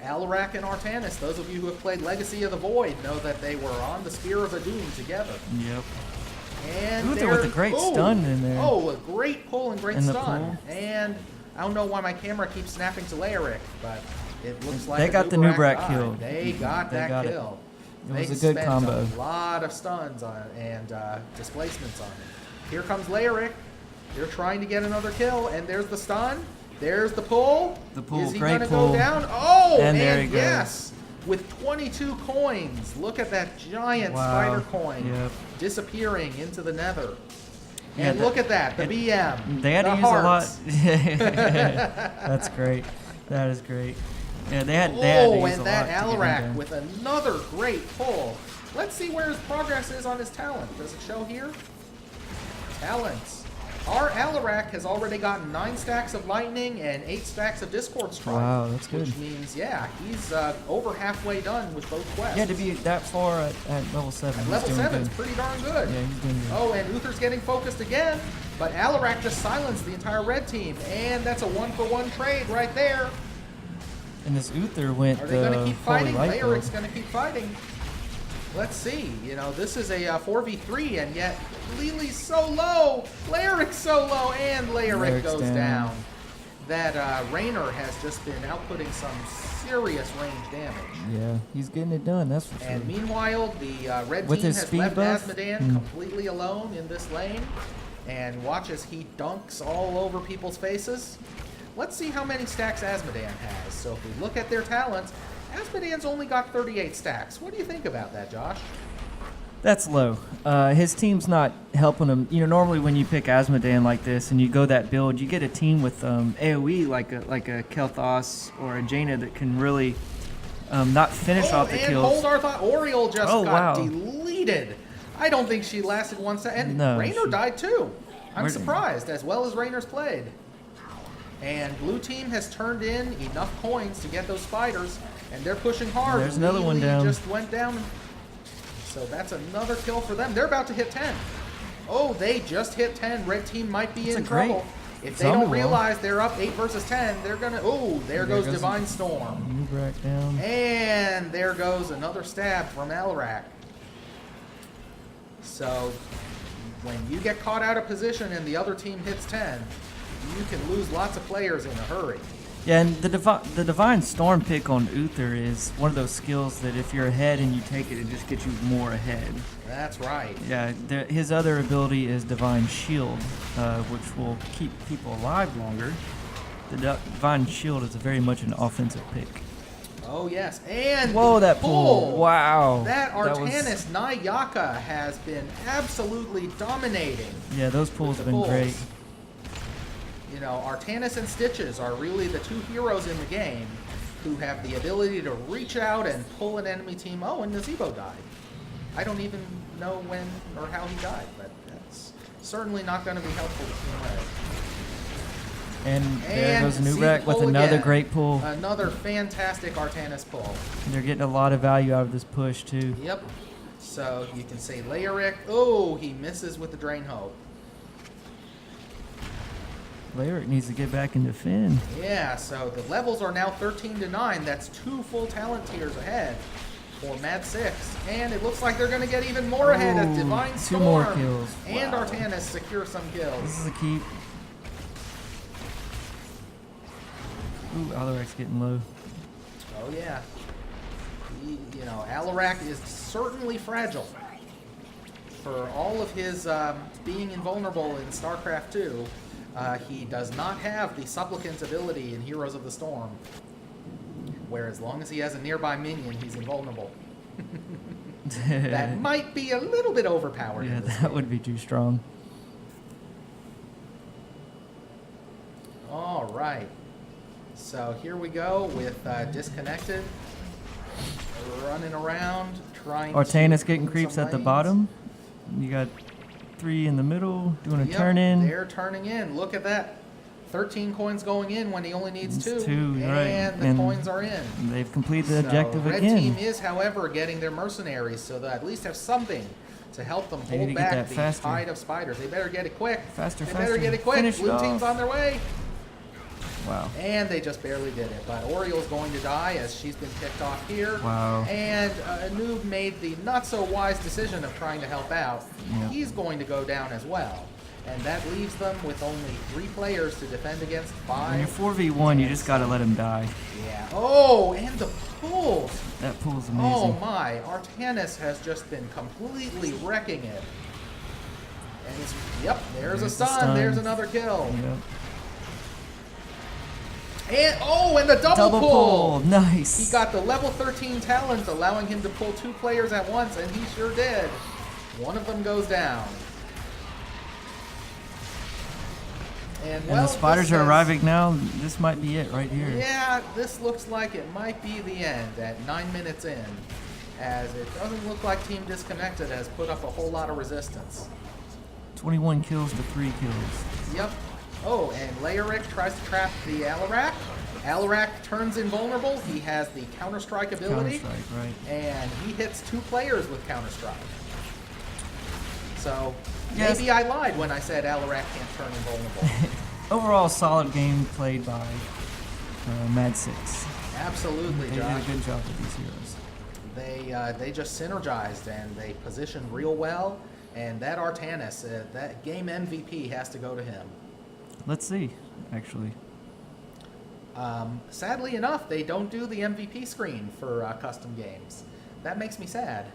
Alarak and Artanis, those of you who have played Legacy of the Void know that they were on the Spear of Doom together. Yep. And Uther with a great stun in there. Oh, a great pull and great In the stun. pull. And I don't know why my camera keeps snapping to Leoric, but it looks like They got the Nubrak died. kill. They got They that got it. kill. It was They a good spent combo. a lot of stuns on and displacements on it. Here comes Leoric. They're trying to get another kill, and there's the stun. There's the pull. The pull, Is he great gonna pull. go down? Oh, And there he goes. yes, with 22 coins. Look at that giant spider coin Yep. disappearing into the nether. Yeah, And look at that, the and BM. They had the to use hearts. a lot. That's great. That is great. Yeah, they had to use a And that lot to get him Alarak down. with another great pull. Let's see where his progress is on his talent. Does it show here? Talents. Our Alarak has already gotten 9 stacks of lightning and 8 stacks of Discord Strike. Wow, that's good. Which means, he's over halfway done with both quests. Yeah, to be that far at level 7. At he's level doing 7 is good. pretty darn good. Yeah, he's doing good. Oh, and Uther's getting focused again, but Alarak just silenced the entire red team, and that's a 1-for-1 trade right there. And this Uther went Are they going to the keep fully fighting? light build. Leoric's going to keep fighting. Let's see. This is a 4v3, and yet Lili's so low. Leoric's so low, and Leoric Leoric's goes down. down. That Raynor has just been outputting some serious range damage. Yeah, he's getting it done, that's for sure. And meanwhile, the red With team his has speed left buff? Asmodan completely alone in this lane. And watch as he dunks all over people's faces. Let's see how many stacks Asmodan has. So if we look at their talents, Asmodan's only got 38 stacks. What do you think about that, Josh? That's low. His team's not helping him. Normally when you pick Asmodan like this and you go that build, you get a team with AoE like a Kel'Thas or a Jaina that can really not finish off the and kills. hold our thought. Oriole just got wow. deleted. I don't think she lasted 1 second. And No, Raynor died too. I'm Where- surprised, as well as Raynor's played. And blue team has turned in enough coins to get those spiders, and they're pushing hard. There's another one Lily down. Just went down. So that's another kill for them. They're about to hit 10. Oh, they just hit 10. Red team might be That's in a great trouble. If they zombie don't wall. realize they're up 8 versus 10, they're gonna. Oh, there goes Divine Storm. Nubrak down. And there goes another stab from Alarak. So when you get caught out of position and the other team hits 10, you can lose lots of players in a hurry. Yeah, and the Divine Storm pick on Uther is one of those skills that if you're ahead and you take it, it just gets you more ahead. That's right. Yeah, his other ability is Divine Shield, which will keep people alive longer. The Divine Shield is very much an offensive pick. Oh, yes. And whoa, that pull! pull. Wow. That was- Artanis Nayaka has been absolutely dominating. Yeah, those pulls have been pulls. great. You know, Artanis and Stitches are really the two heroes in the game who have the ability to reach out and pull an enemy team. Oh, and Nazebo died. I don't even know when or how he died, but that's certainly not going to be helpful to Team Red. And there goes see Nubrak with pull another again. great pull. Another fantastic Artanis pull. They're getting a lot of value out of this push, too. Yep. So you can say Laeric. Oh, he misses with the Drain Hope. Lyric needs to get back and defend. Yeah, so the levels are now 13-9. That's 2 full talent tiers ahead for Mad 6. And it looks like they're going to get even more ahead as Ooh, Divine 2 Storm more kills. and Wow. Artanis secure some This kills. is a keep. Ooh, Alarac's getting low. Oh, yeah. Alarak is certainly fragile. For all of his being invulnerable in StarCraft 2, he does not have the Supplicant's ability in Heroes of the Storm, where as long as he has a nearby minion, he's invulnerable. That might be a little bit overpowered. Yeah, in this that game. would be too strong. All right. So here we go with Disconnected, running around, trying Artanis to getting win creeps some at the lanes. bottom. You got 3 in the middle, doing a Yep, turn in. They're turning in. Look at that. 13 coins going in when he only needs It's 2. two, right. And the And coins are in. They've completed the So, objective Red again. team is, however, getting their mercenaries so they at least have something to help them They need hold to get back that the faster. tide of spiders. They better get it quick. Faster, They faster. better get it quick. Finish it Blue team's off. on their way. Wow. And they just barely did it. But Oriel's going to die as she's been picked off here. Wow. And iNoob made the not-so-wise decision of trying to help out. Yep. He's going to go down as well. And that leaves them with only 3 players to defend against 5. When you're 4v1, you just gotta let him die. Yeah. Oh, and the pulls. That pull's Oh amazing. my, Artanis has just been completely wrecking it. And it's, yep, there's a There's the stun. stun. There's another kill. Yep. And the double pull. Nice. He got the level 13 talent, allowing him to pull 2 players at once, and he sure did. One of them goes down. And the spiders are arriving now. This might be it right here. Yeah, this looks like it might be the end at 9 minutes in, as it doesn't look like Team Disconnected has put up a whole lot of resistance. 21 kills to 3 kills. Yep. Oh, and Laeric tries to trap the Alarak. Alarak turns invulnerable. He has the Counter-Strike ability. Counter-Strike, right. And he hits 2 players with Counter-Strike. So, Yes. maybe I lied when I said Alarak can't turn invulnerable. Overall, solid game played by Mad 6. Absolutely, They did a Josh. good job with these heroes. They just synergized and they positioned real well. And that Artanis, that game MVP has to go to him. Let's see, actually. Sadly enough, they don't do the MVP screen for custom games. That makes me sad.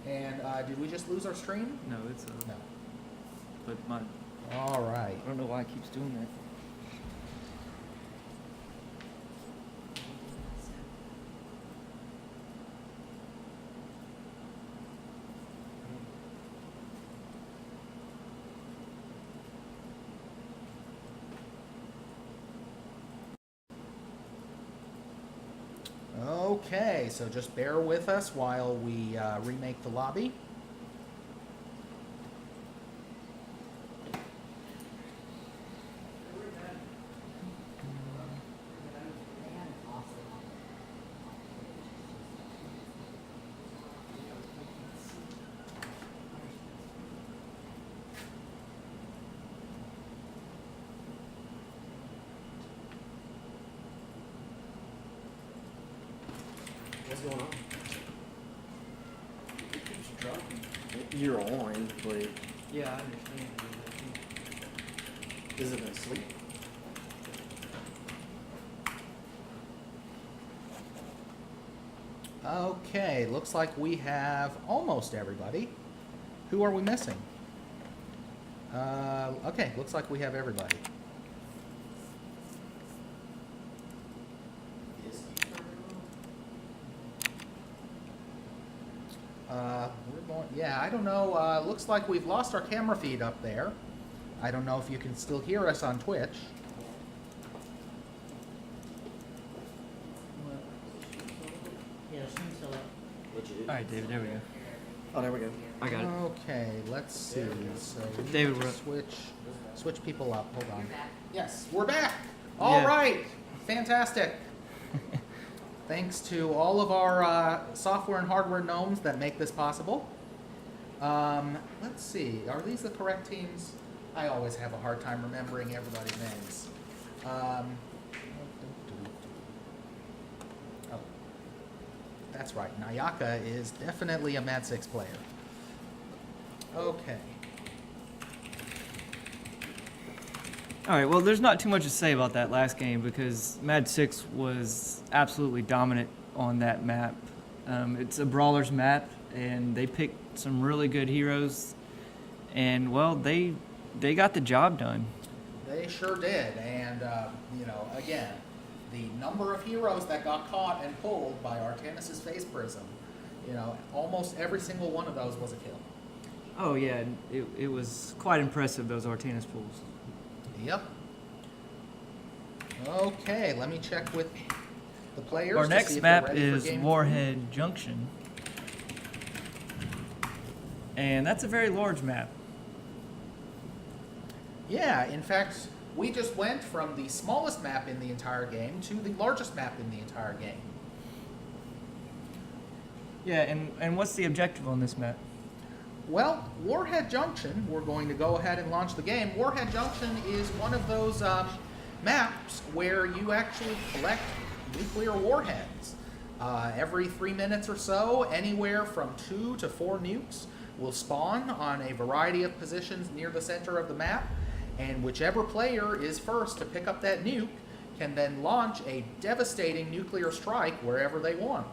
And did we just lose our stream? No, it's No. but my All right. I don't know why it keeps doing that. Okay, so just bear with us while we remake the lobby. What's going on? It keeps dropping. You're on, but Yeah, I understand. is it gonna sleep? Okay, looks like we have almost everybody. Who are we missing? Okay, looks like we have everybody. We're going, yeah, I don't know. Looks like we've lost our camera feed up there. I don't know if you can still hear us on Twitch. All right, David, there we go. Oh, there we go. I got it. Okay, let's see. So we David, need to we're up. switch people up. Hold on. You're back. Yes, we're back. All right, Yeah. fantastic. Thanks to all of our software and hardware gnomes that make this possible. Let's see. Are these the correct teams? I always have a hard time remembering everybody's names. Oh, that's right. Nayaka is definitely a Mad 6 player. Okay. All right, well, there's not too much to say about that last game because Mad 6 was absolutely dominant on that map. It's a brawler's map, and they picked some really good heroes, and, well, they got the job done. They sure did. And, you know, again, the number of heroes that got caught and pulled by Artanis' Phase Prism, you know, almost every single one of those was a kill. Oh, yeah, it was quite impressive, those Artanis pulls. Yep. Okay, let me check with the players. Our to see next if they're map ready for is game Warhead Junction, and that's a very large map. Yeah, in fact, we just went from the smallest map in the entire game to the largest map in the entire game. Yeah, and what's the objective on this map? Well, Warhead Junction, we're going to go ahead and launch the game. Warhead Junction is one of those maps where you actually collect nuclear warheads. Every 3 minutes or so, anywhere from 2 to 4 nukes will spawn on a variety of positions near the center of the map, and whichever player is first to pick up that nuke can then launch a devastating nuclear strike wherever they want.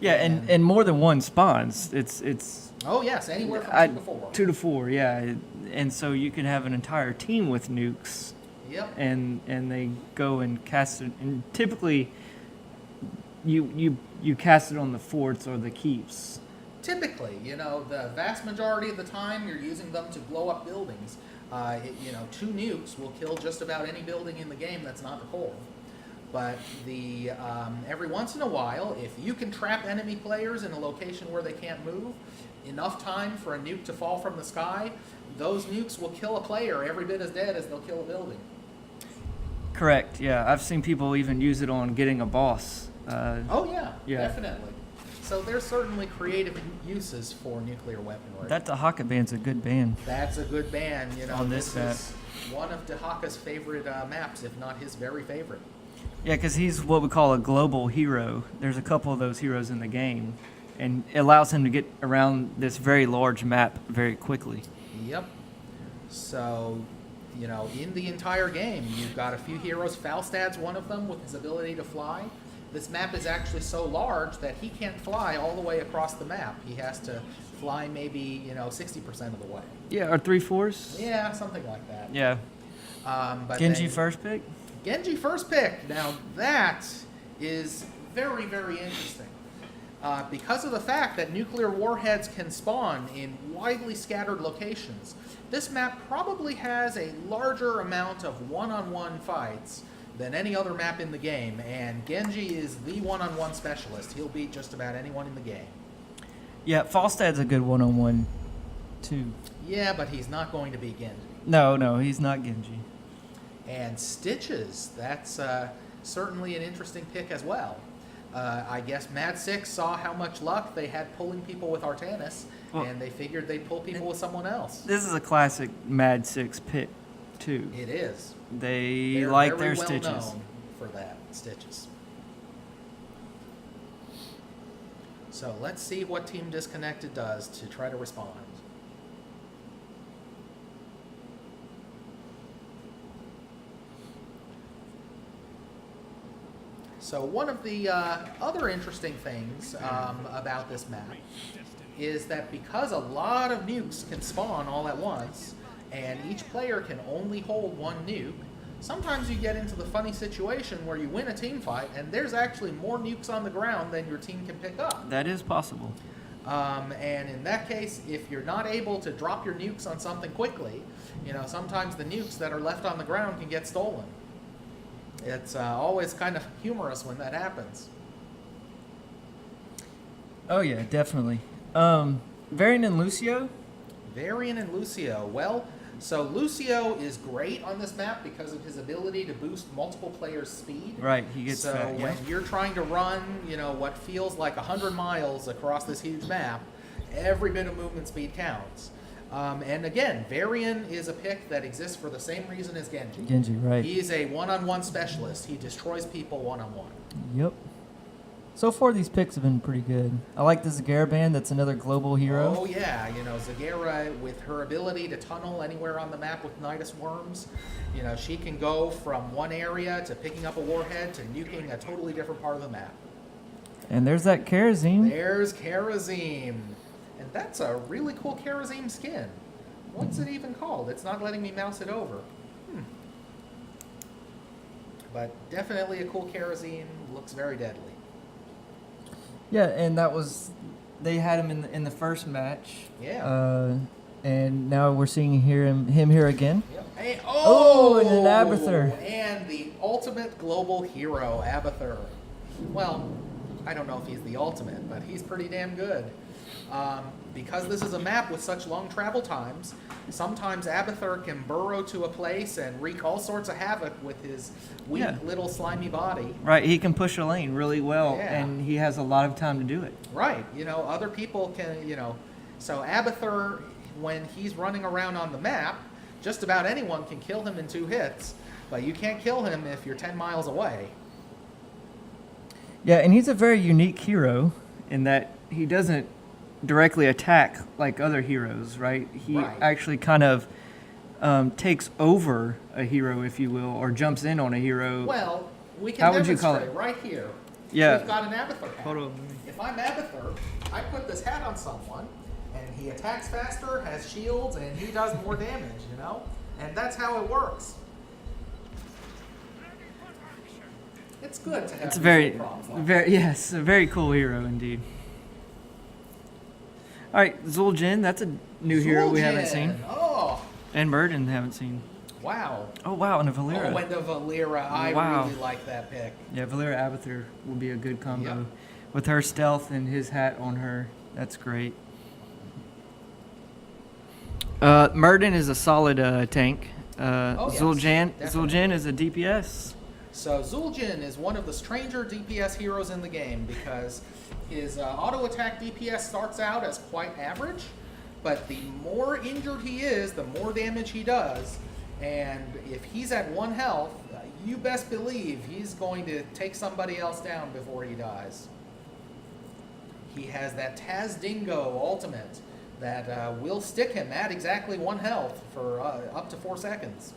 Yeah, and more than one spawns. It's Oh yes, anywhere from 2 to 4. 2 to 4, yeah. And so you can have an entire team with nukes, Yep. and they go and cast it. And typically, you cast it on the forts or the keeps. Typically, you know, the vast majority of the time you're using them to blow up buildings. You know, 2 nukes will kill just about any building in the game that's not the core. But every once in a while, if you can trap enemy players in a location where they can't move, enough time for a nuke to fall from the sky, those nukes will kill a player every bit as dead as they'll kill a building. Correct, yeah. I've seen people even use it on getting a boss. Oh yeah, Yeah. definitely. So there's certainly creative uses for nuclear weaponry. That Dahaka band's a good band. That's a good band, you know. On this map. is one of Dahaka's favorite maps, if not his very favorite. Yeah, because he's what we call a global hero. There's a couple of those heroes in the game, and it allows him to get around this very large map very quickly. Yep. So, you know, in the entire game, you've got a few heroes. Falstad's one of them with his ability to fly. This map is actually so large that he can't fly all the way across the map. He has to fly maybe, you know, 60% of the way. Yeah, or 3/4. Yeah, something like that. Yeah. But Genji then- first pick. Genji first pick. Now that is very, very interesting. Because of the fact that nuclear warheads can spawn in widely scattered locations, this map probably has a larger amount of one-on-one fights than any other map in the game, and Genji is the one-on-one specialist. He'll beat just about anyone in the game. Yeah, Falstad's a good one-on-one, too. Yeah, but he's not going to be Genji. No, he's not Genji. And Stitches, that's certainly an interesting pick as well. I guess Mad 6 saw how much luck they had pulling people with Artanis, Well, and they figured they'd pull people with someone else. This is a classic Mad 6 pick, too. It is. They They're like very their well Stitches. known for that, Stitches. So let's see what Team Disconnected does to try to respond. So one of the other interesting things about this map is that because a lot of nukes can spawn all at once, and each player can only hold one nuke, sometimes you get into the funny situation where you win a team fight and there's actually more nukes on the ground than your team can pick up. That is possible. And in that case, if you're not able to drop your nukes on something quickly, sometimes the nukes that are left on the ground can get stolen. It's always kind of humorous when that happens. Oh yeah, definitely. Varian and Lucio? Varian and Lucio. Well, so Lucio is great on this map because of his ability to boost multiple players' speed. Right, he gets so fat, yeah. when you're trying to run, what feels like 100 miles across this huge map, every bit of movement speed counts. And again, Varian is a pick that exists for the same reason as Genji. Genji, right. He's a one-on-one specialist. He destroys people one-on-one. Yep. So far, these picks have been pretty good. I like the Zagara band. That's another global hero. Oh, yeah. Zagara, with her ability to tunnel anywhere on the map with Nidus worms, she can go from one area to picking up a warhead to nuking a totally different part of the map. And there's that Kerosene. There's Kerosene. And that's a really cool Kerosene skin. What's it even called? It's not letting me mouse it over. But definitely a cool Kerosene. Looks very deadly. Yeah, and they had him in the first match. Yeah. And now we're seeing him here again. Yep. Hey, and an Abathur. And the ultimate global hero, Abathur. Well, I don't know if he's the ultimate, but he's pretty damn good. Because this is a map with such long travel times, sometimes Abathur can burrow to a place and wreak all sorts of havoc with his weak little slimy body. Right, he can push a lane really well, Yeah. and he has a lot of time to do it. Right, other people can, so Abathur, when he's running around on the map, just about anyone can kill him in 2 hits, but you can't kill him if you're 10 miles away. Yeah, and he's a very unique hero in that he doesn't directly attack like other heroes, right? He actually kind of takes over a hero, if you will, or jumps in on a hero. Well, we can How would you call demonstrate right here. Yeah. We've got an Abathur hat. Hold on. If I'm Abathur, I put this hat on someone, and he attacks faster, has shields, and he does more damage, And that's how it works. It's good to have It's a very cool hero indeed. All right, Zul'jin, that's a new hero we haven't seen. Oh, And Murden haven't seen. wow. Oh, wow, and a Valera. Oh, and the Valera. I Wow. really like that pick. Yeah, Valera Abathur will be a good combo. Yep. With her stealth and his hat on her, that's great. Murden is a solid tank. Yes, Zul'jin definitely. is a DPS. So Zul'jin is one of the stranger DPS heroes in the game because his auto attack DPS starts out as quite average, but the more injured he is, the more damage he does. And if he's at 1 health, you best believe he's going to take somebody else down before he dies. He has that Taz Dingo ultimate that will stick him at exactly 1 health for up to 4 seconds.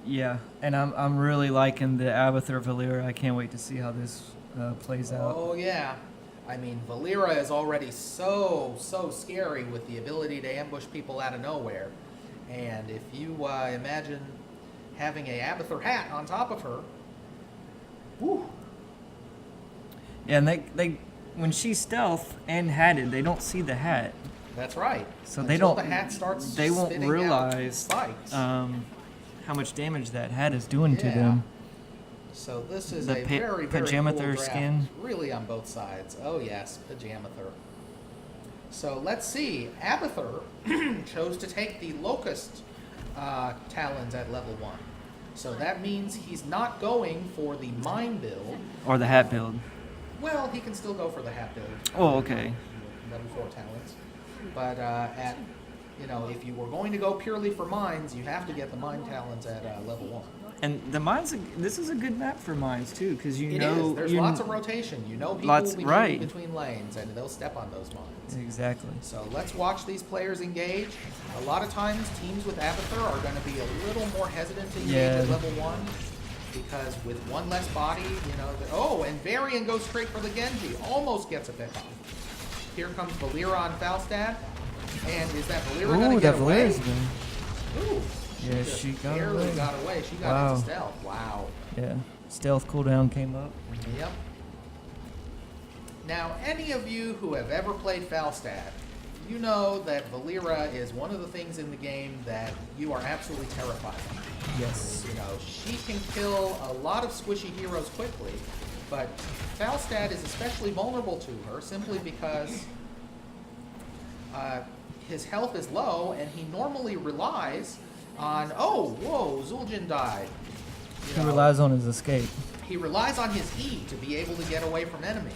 Yeah, and I'm really liking the Abathur Valera. I can't wait to see how this plays out. Oh yeah, I mean Valera is already so scary with the ability to ambush people out of nowhere, and if you imagine having a Abathur hat on top of her, whew. Yeah, and they when she's stealth and hatted, they don't see the hat, That's right. so Until the hat starts they won't spitting out realize spikes. how much damage that hat is doing to Yeah. them. So this is The a very cool Pajamathur draft, skin. really on both sides. Oh yes, Pajamathur. So let's see. Abathur chose to take the Locust Talons at level 1. So that means he's not going for the Mine build. Or the hat build. Well, he can still go for the Hat build. Oh, okay. Level 4 Talons. But if you were going to go purely for mines, you have to get the Mine Talons at level 1. And the mines, this is a good map for mines too, because It is. There's lots of rotation. People will be moving between lanes, and they'll step on those mines. Exactly. So let's watch these players engage. A lot of times, teams with Abathur are going to be a little more hesitant to engage at level 1. because with one less body, you know, oh, and Varian goes straight for the Genji, almost gets a pick off. Here comes Valera on Falstad, and is that Valera going to get away? Ooh, Yeah, she got barely away. got away. She got into stealth. Wow. Yeah, stealth cooldown came up. Yep. Now, any of you who have ever played Falstad, you know that Valera is one of the things in the game that you are absolutely terrified of. Yes. You know, she can kill a lot of squishy heroes quickly, but Falstad is especially vulnerable to her simply because his health is low, and he normally relies on, oh, whoa, Zul'jin died. He relies on his escape. He relies on his E to be able to get away from enemies.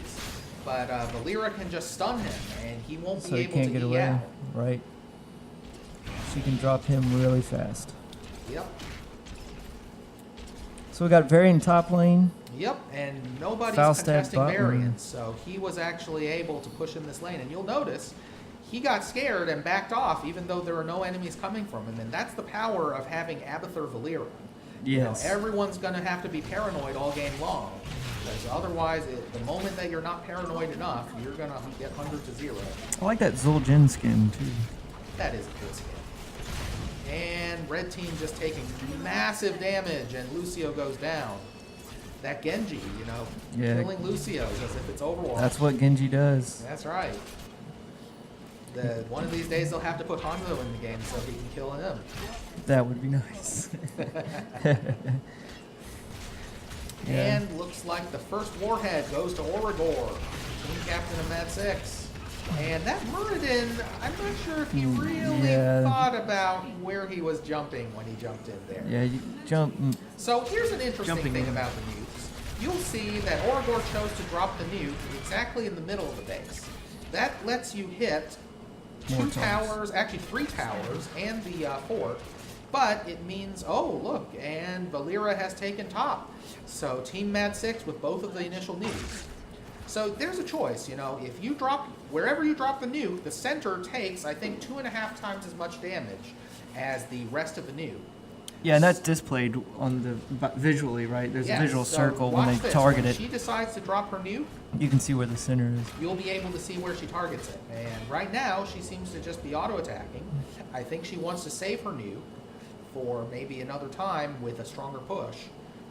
But Valera can just stun him, and he won't So be he able can't to get E away. out. Right. She can drop him really fast. Yep. So we got Varian top lane. Yep, and nobody's Falstad contesting bot lane. Varian, so he was actually able to push in this lane. And you'll notice he got scared and backed off, even though there are no enemies coming from him. And that's the power of having Abathur Valera. Yes. You know, everyone's going to have to be paranoid all game long. Because otherwise, the moment that you're not paranoid enough, you're going to get 100 to 0. I like that Zul'jin skin too. That is a good skin. And red team just taking massive damage, and Lucio goes down. That Genji, you know, Yeah. killing Lucio as if it's Overwatch. That's what Genji does. That's right. One of these days they'll have to put Hanzo in the game so he can kill him. That would be nice. Yeah. And looks like the first warhead goes to Origor, team captain of Mad 6. And that Muradin, I'm not sure if he really thought about where he was jumping when he jumped in there. Yeah, you jump. So here's an interesting Jumping thing in. about the nukes. You'll see that Origor chose to drop the nuke exactly in the middle of the base. That lets you hit More two times. towers, actually 3 towers, and the fort. But it means, oh, look, and Valera has taken top. So Team Mad 6 with both of the initial nukes. So there's a choice, you know, if you drop, wherever you drop the nuke, the center takes, I think, 2.5 times as much damage as the rest of the nuke. Yeah, and that's displayed on the visually, right? There's Yes, a visual so circle when watch they this. target When it. she decides to drop her nuke, You can see where the center is. you'll be able to see where she targets it. And right now, she seems to just be auto-attacking. I think she wants to save her nuke for maybe another time with a stronger push.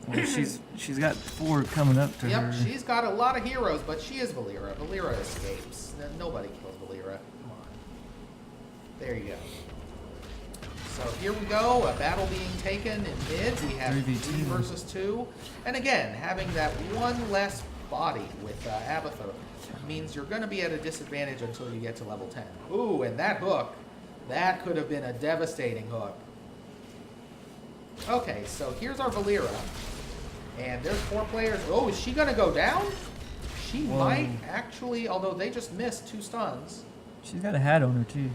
Well, she's got 4 coming up to Yep, her. she's got a lot of heroes, but she is Valera. Valera escapes. Nobody kills Valera. Come on. There you go. So here we go, a battle being taken in mid. We have 3v2. 3 versus 2. And again, having that one less body with Abathur means you're going to be at a disadvantage until you get to level 10. Ooh, and that hook, that could have been a devastating hook. Okay, so here's our Valera. And there's 4 players. Oh, is she going to go down? She Whoa. might actually, although they just missed 2 stuns. She's got a hat on her too.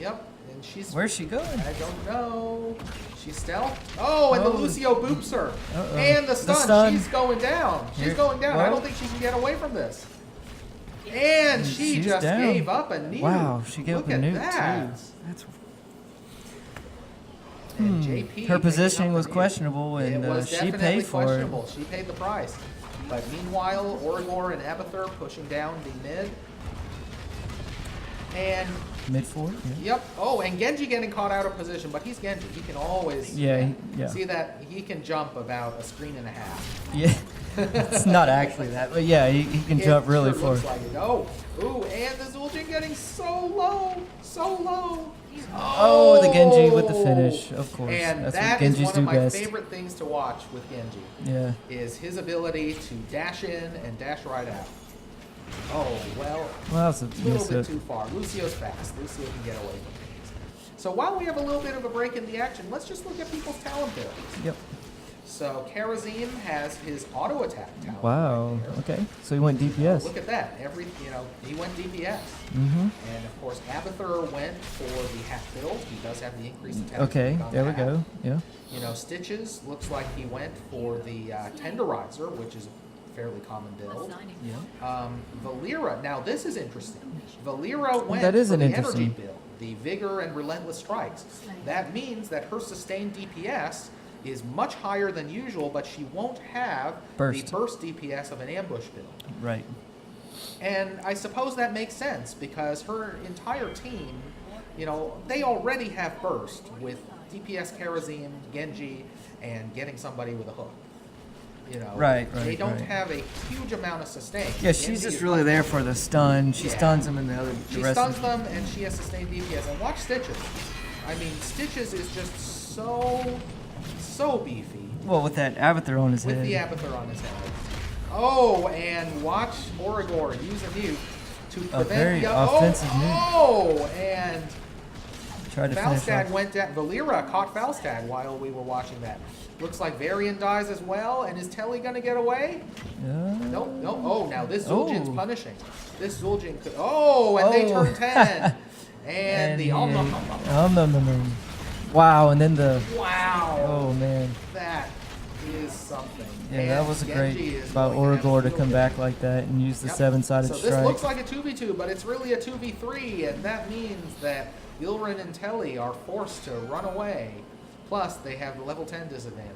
Yep, and she's... Where's she going? I don't know. She's stealth. Oh, and the Oh. Lucio boops her. Uh-oh. And the The stun. stun. She's going down. She's Here- going down. I well- don't think she can get away from this. And she She's just down. gave up a nuke. Wow, she gave Look up a at nuke that. too. That's And JP Her picking positioning up the was nuke. questionable, and it was she definitely paid for it. questionable. She paid the price. But meanwhile, Origor and Abathur pushing down the mid. And Mid 4. Yeah. yep. Oh, and Genji getting caught out of position, but he's Genji. He can always Yeah. see that he can jump about a screen and a half. Yeah. It's not actually that, but yeah, he can It jump really sure far. looks like it. Oh, ooh, and the Zul'jin getting so low, so low. Oh, the Genji with the finish, of course. And That's that what is Genjis one do of my best. favorite things to watch with Genji, Yeah. is his ability to dash in and dash right out. Oh, well, Well, that was a a little miss. bit too far. Lucio's fast. Lucio can get away from things. So while we have a little bit of a break in the action, let's just look at people's talent abilities. Yep. So Karazim has his auto attack talent. Wow. right there. Okay. So he went DPS. Look at that. He went DPS. Mm-hmm. And of course, Abathur went for the half build. He does have the increased attack. Okay. speed on There we that. go. Yeah. You know, Stitches looks like he went for the Tenderizer, which is a fairly common build. Yeah. Valera. Now this is interesting. Valera went That is for an the interesting- energy build, the Vigor and Relentless Strikes. That means that her sustained DPS is much higher than usual, but she won't have Burst. the burst DPS of an ambush build. Right. And I suppose that makes sense because her entire team, you know, they already have burst with DPS Karazim, Genji, and getting somebody with a hook. You know, Right, they don't right. have a huge amount of sustain. Yeah, she's Genji just is really much there more- for the stun. She Yeah. stuns them in the other She direction. stuns them and she has sustained DPS. And watch Stitches. I mean, Stitches is just so beefy Well, with that Avatar on his with head. the Abathur on his head. Oh, and watch Origor use a nuke to prevent very the offensive nuke. Oh, and Tried to finish Falstad off. went down. Valera caught Falstad while we were watching that. Looks like Varian dies as well. And is Telly going to get away? Nope, no. Oh, now this Zul'jin's Oh. punishing. This Zul'jin could. Oh, and they Oh. turn 10. and the. he- Oh, no. no. Wow, and then the. Wow. Oh, man. That is something. Yeah, And that was Genji great is by going to have a Origor to field come day. back like that and use the Yep. seven-sided So this strike. looks like a 2v2, but it's really a 2v3, and that means that Ilrin and Telly are forced to run away. Plus, they have the level 10 disadvantage.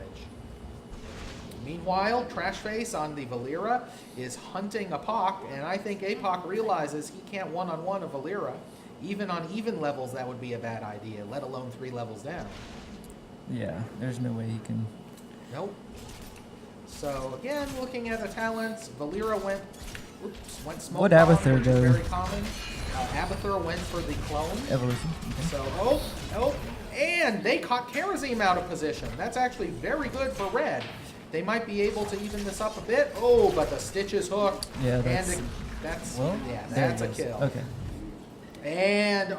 Meanwhile, Trashface on the Valera is hunting Apoc, and I think Apoc realizes he can't one-on-one a Valera. Even on even levels, that would be a bad idea, let alone 3 levels down. Yeah, there's no way he can. Nope. So again, looking at the talents, Valera went smoke What bomb, Abathur which is go? very common. Abathur went for the clone. Evolution. Okay. So and they caught Karazim out of position. That's actually very good for Red. They might be able to even this up a bit. Oh, but the Stitches hook. Yeah, and that's. that's Well, yeah, there that's a he goes. kill. Okay. And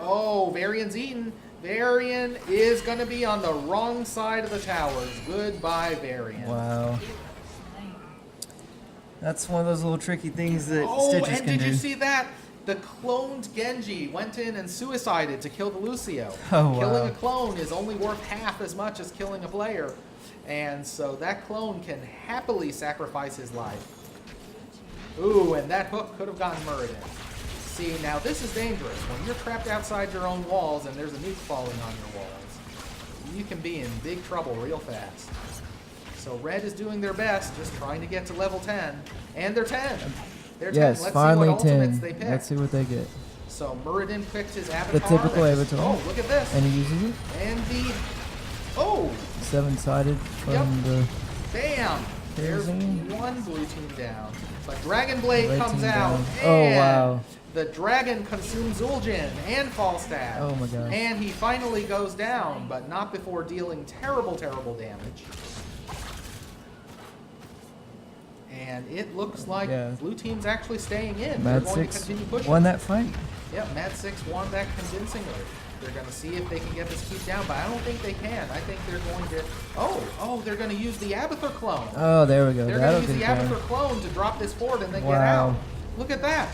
Varian's eaten. Varian is going to be on the wrong side of the towers. Goodbye, Varian. Wow. That's one of those little tricky things that Oh, Stitches and can did do. you see that? The cloned Genji went in and suicided to kill the Lucio. Oh, Killing wow. a clone is only worth half as much as killing a player. And so that clone can happily sacrifice his life. Ooh, and that hook could have gotten Muradin. See, now this is dangerous. When you're trapped outside your own walls and there's a nuke falling on your walls, you can be in big trouble real fast. So Red is doing their best, just trying to get to level 10. And they're 10. They're 10. Yes, Let's finally see what ultimates 10. they pick. Let's see what they get. So Muradin picked his avatar. The typical that just- avatar. Oh, look at this. And he uses it. And the... Oh, Seven-sided from Yep. the. bam. There's Karazim. one blue team down. But Dragon Blade Red comes team out. down. And Oh, wow. the dragon consumes Zul'jin and Falstad. Oh my gosh. And he finally goes down, but not before dealing terrible, terrible damage. And it looks like Yeah. blue team's actually staying in. Mad They're going to 6 continue pushing. won that fight. Yep, Mad 6 won that convincingly. They're going to see if they can get this keep down, but I don't think they can. I think they're going to... Oh, they're going to use the Abathur clone. Oh, there we go. They're That'll going to use get the it down. Abathur clone to drop this fort and then get Wow. out. Look at that.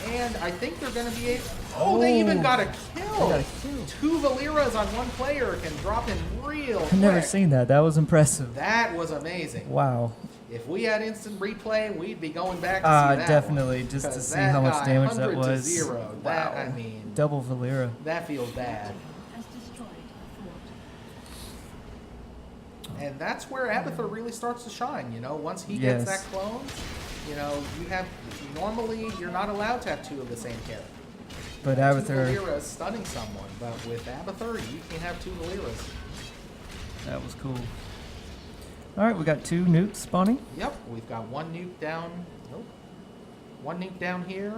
And I think they're going to be able... Oh, they even Oh. got a They kill. got a kill. 2 Valeras on one player can drop in real I've never quick. seen that. That was impressive. That was amazing. Wow. If we had instant replay, we'd be going back to see that Definitely, one. just to 'Cause see that how much guy, damage that 100 to was. 0. That, Wow. I mean, Double Valera. that feels bad. Has destroyed a fort. And that's where Abathur really starts to shine, you know, once he gets Yes. that clone, you know, normally you're not allowed to have 2 of the same character. But 2 Avatar, Valeras stunning someone, but with Abathur, you can have 2 Valeras. that was cool. All right, we got 2 nukes spawning. Yep, we've got 1 nuke down, nope, 1 nuke down here,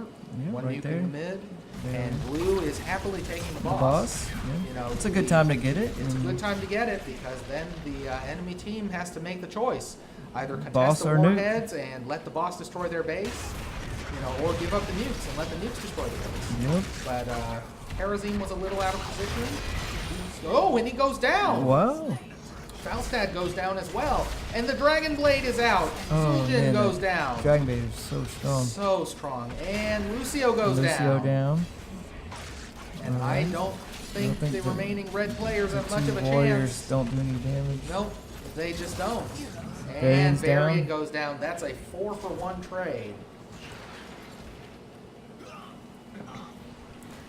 Yeah, 1 right nuke there. in the mid, There. and blue is happily taking the The boss. boss. Yeah. You know, It's a good time to get it. It's a and good time to get it because then the enemy team has to make the choice. Either contest Boss the or nuke. warheads and let the boss destroy their base, you know, or give up the nukes and let the nukes destroy the base. Yep. But Karazim was a little out of position. Oh, and he goes down. Wow. Falstad goes down as well. And the Dragon Blade is out. Oh, Zul'jin man, goes that down. Dragon Bait is so strong. So strong. And Lucio goes Lucio down. And I Alright. don't think think the the- remaining red players The have much of a 2 warriors chance. don't do any damage. Nope, they just don't. And Varian's Varian down. goes down. That's a 4-for-1 trade.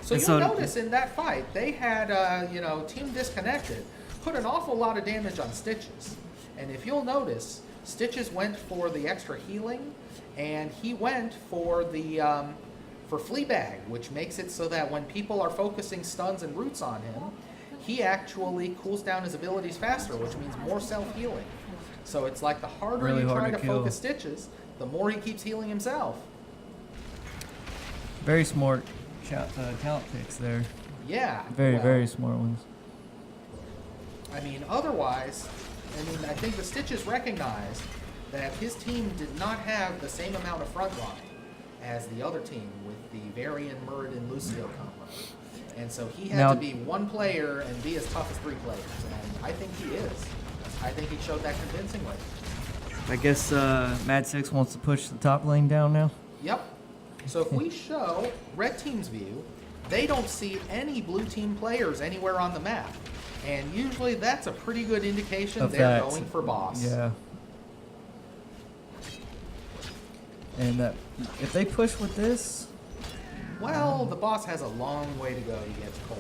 So And you'll so- notice in that fight, they had, you know, team disconnected. put an awful lot of damage on Stitches. And if you'll notice, Stitches went for the extra healing, and he went for the for Fleabag, which makes it so that when people are focusing stuns and roots on him, he actually cools down his abilities faster, which means more self-healing. So it's like the harder Really you hard try to to kill. focus Stitches, the more he keeps healing himself. Very smart talent picks there. Yeah. Very, well, very smart ones. I mean, otherwise, I think the Stitches recognized that his team did not have the same amount of front line as the other team with the Varian, Muradin, Lucio combo. And so he had Now- to be one player and be as tough as 3 players. And I think he is. I think he showed that convincingly. I guess Mad Six wants to push the top lane down now. Yep. So if we show red team's view, they don't see any blue team players anywhere on the map. And usually that's a pretty good indication Of they're that. going for boss. Yeah. And if they push with this, Well, the boss has a long way to go to get to core.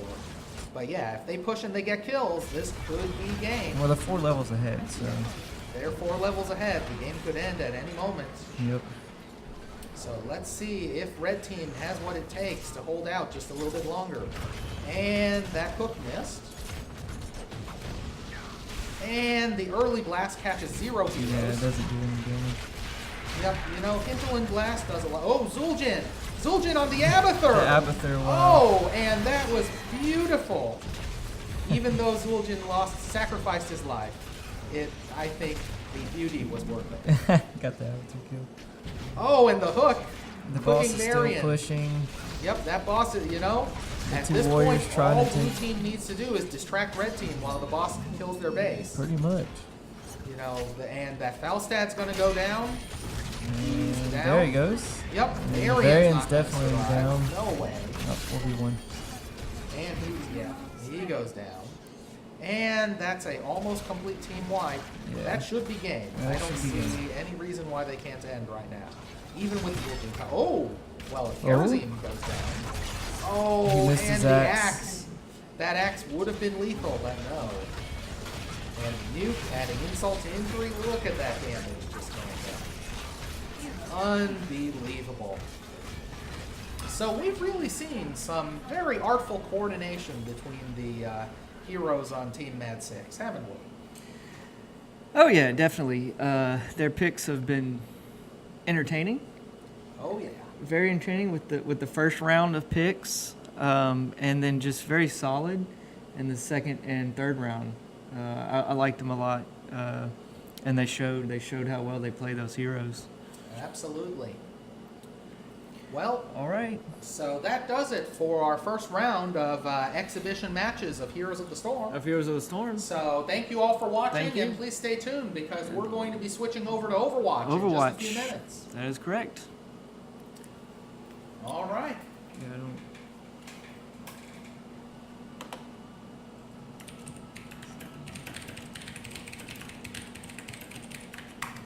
But yeah, if they push and they get kills, this could be game. well, they're 4 levels ahead, so. They're 4 levels ahead. The game could end at any moment. Yep. So let's see if red team has what it takes to hold out just a little bit longer. And that hook missed. And the early blast catches 0 heroes. Yeah, it doesn't do any damage. Yep, you know, Hinterland Blast does a lot. Oh, Zul'jin! Zul'jin on the Abathur! The Abathur, wow. Oh, and that was beautiful. Even though Zul'jin sacrificed his life, I think the beauty was worth it. Got the Abathur kill. Oh, and the hook. The boss Hooking is still Varian. pushing. Yep, that boss is, at two this warriors point, trying all to blue take- team needs to do is distract red team while the boss kills their base. Pretty much. And that Falstad's going to go down. He's And down. there he goes. Yep, Varian's Varian's not gonna definitely survive. down. No way. Not 4v1. And he goes down. And that's a almost complete team wipe. Yeah. That should be game. That I don't should be see game. any reason why they can't end right now. Even with the ultimate. Oh, well, if Oh. Yarzim goes down. Oh, He missed and his the axe. axe. That axe would have been lethal, but no. And Nuke adding insult to injury. Look at that damage just going down. Unbelievable. So we've really seen some very artful coordination between the heroes on Team Mad 6, haven't we? Oh yeah, definitely. Their picks have been entertaining. Oh yeah. Very entertaining with the first round of picks, and then just very solid in the second and third round. I liked them a lot, and they showed how well they play those heroes. Absolutely. Well, All right. so that does it for our first round of exhibition matches of Heroes of the Storm. Of Heroes of the Storm. So thank you all for watching, Thank you. and please stay tuned because we're going to be switching over to Overwatch in just a few minutes. That is correct. All right. Yeah, I don't.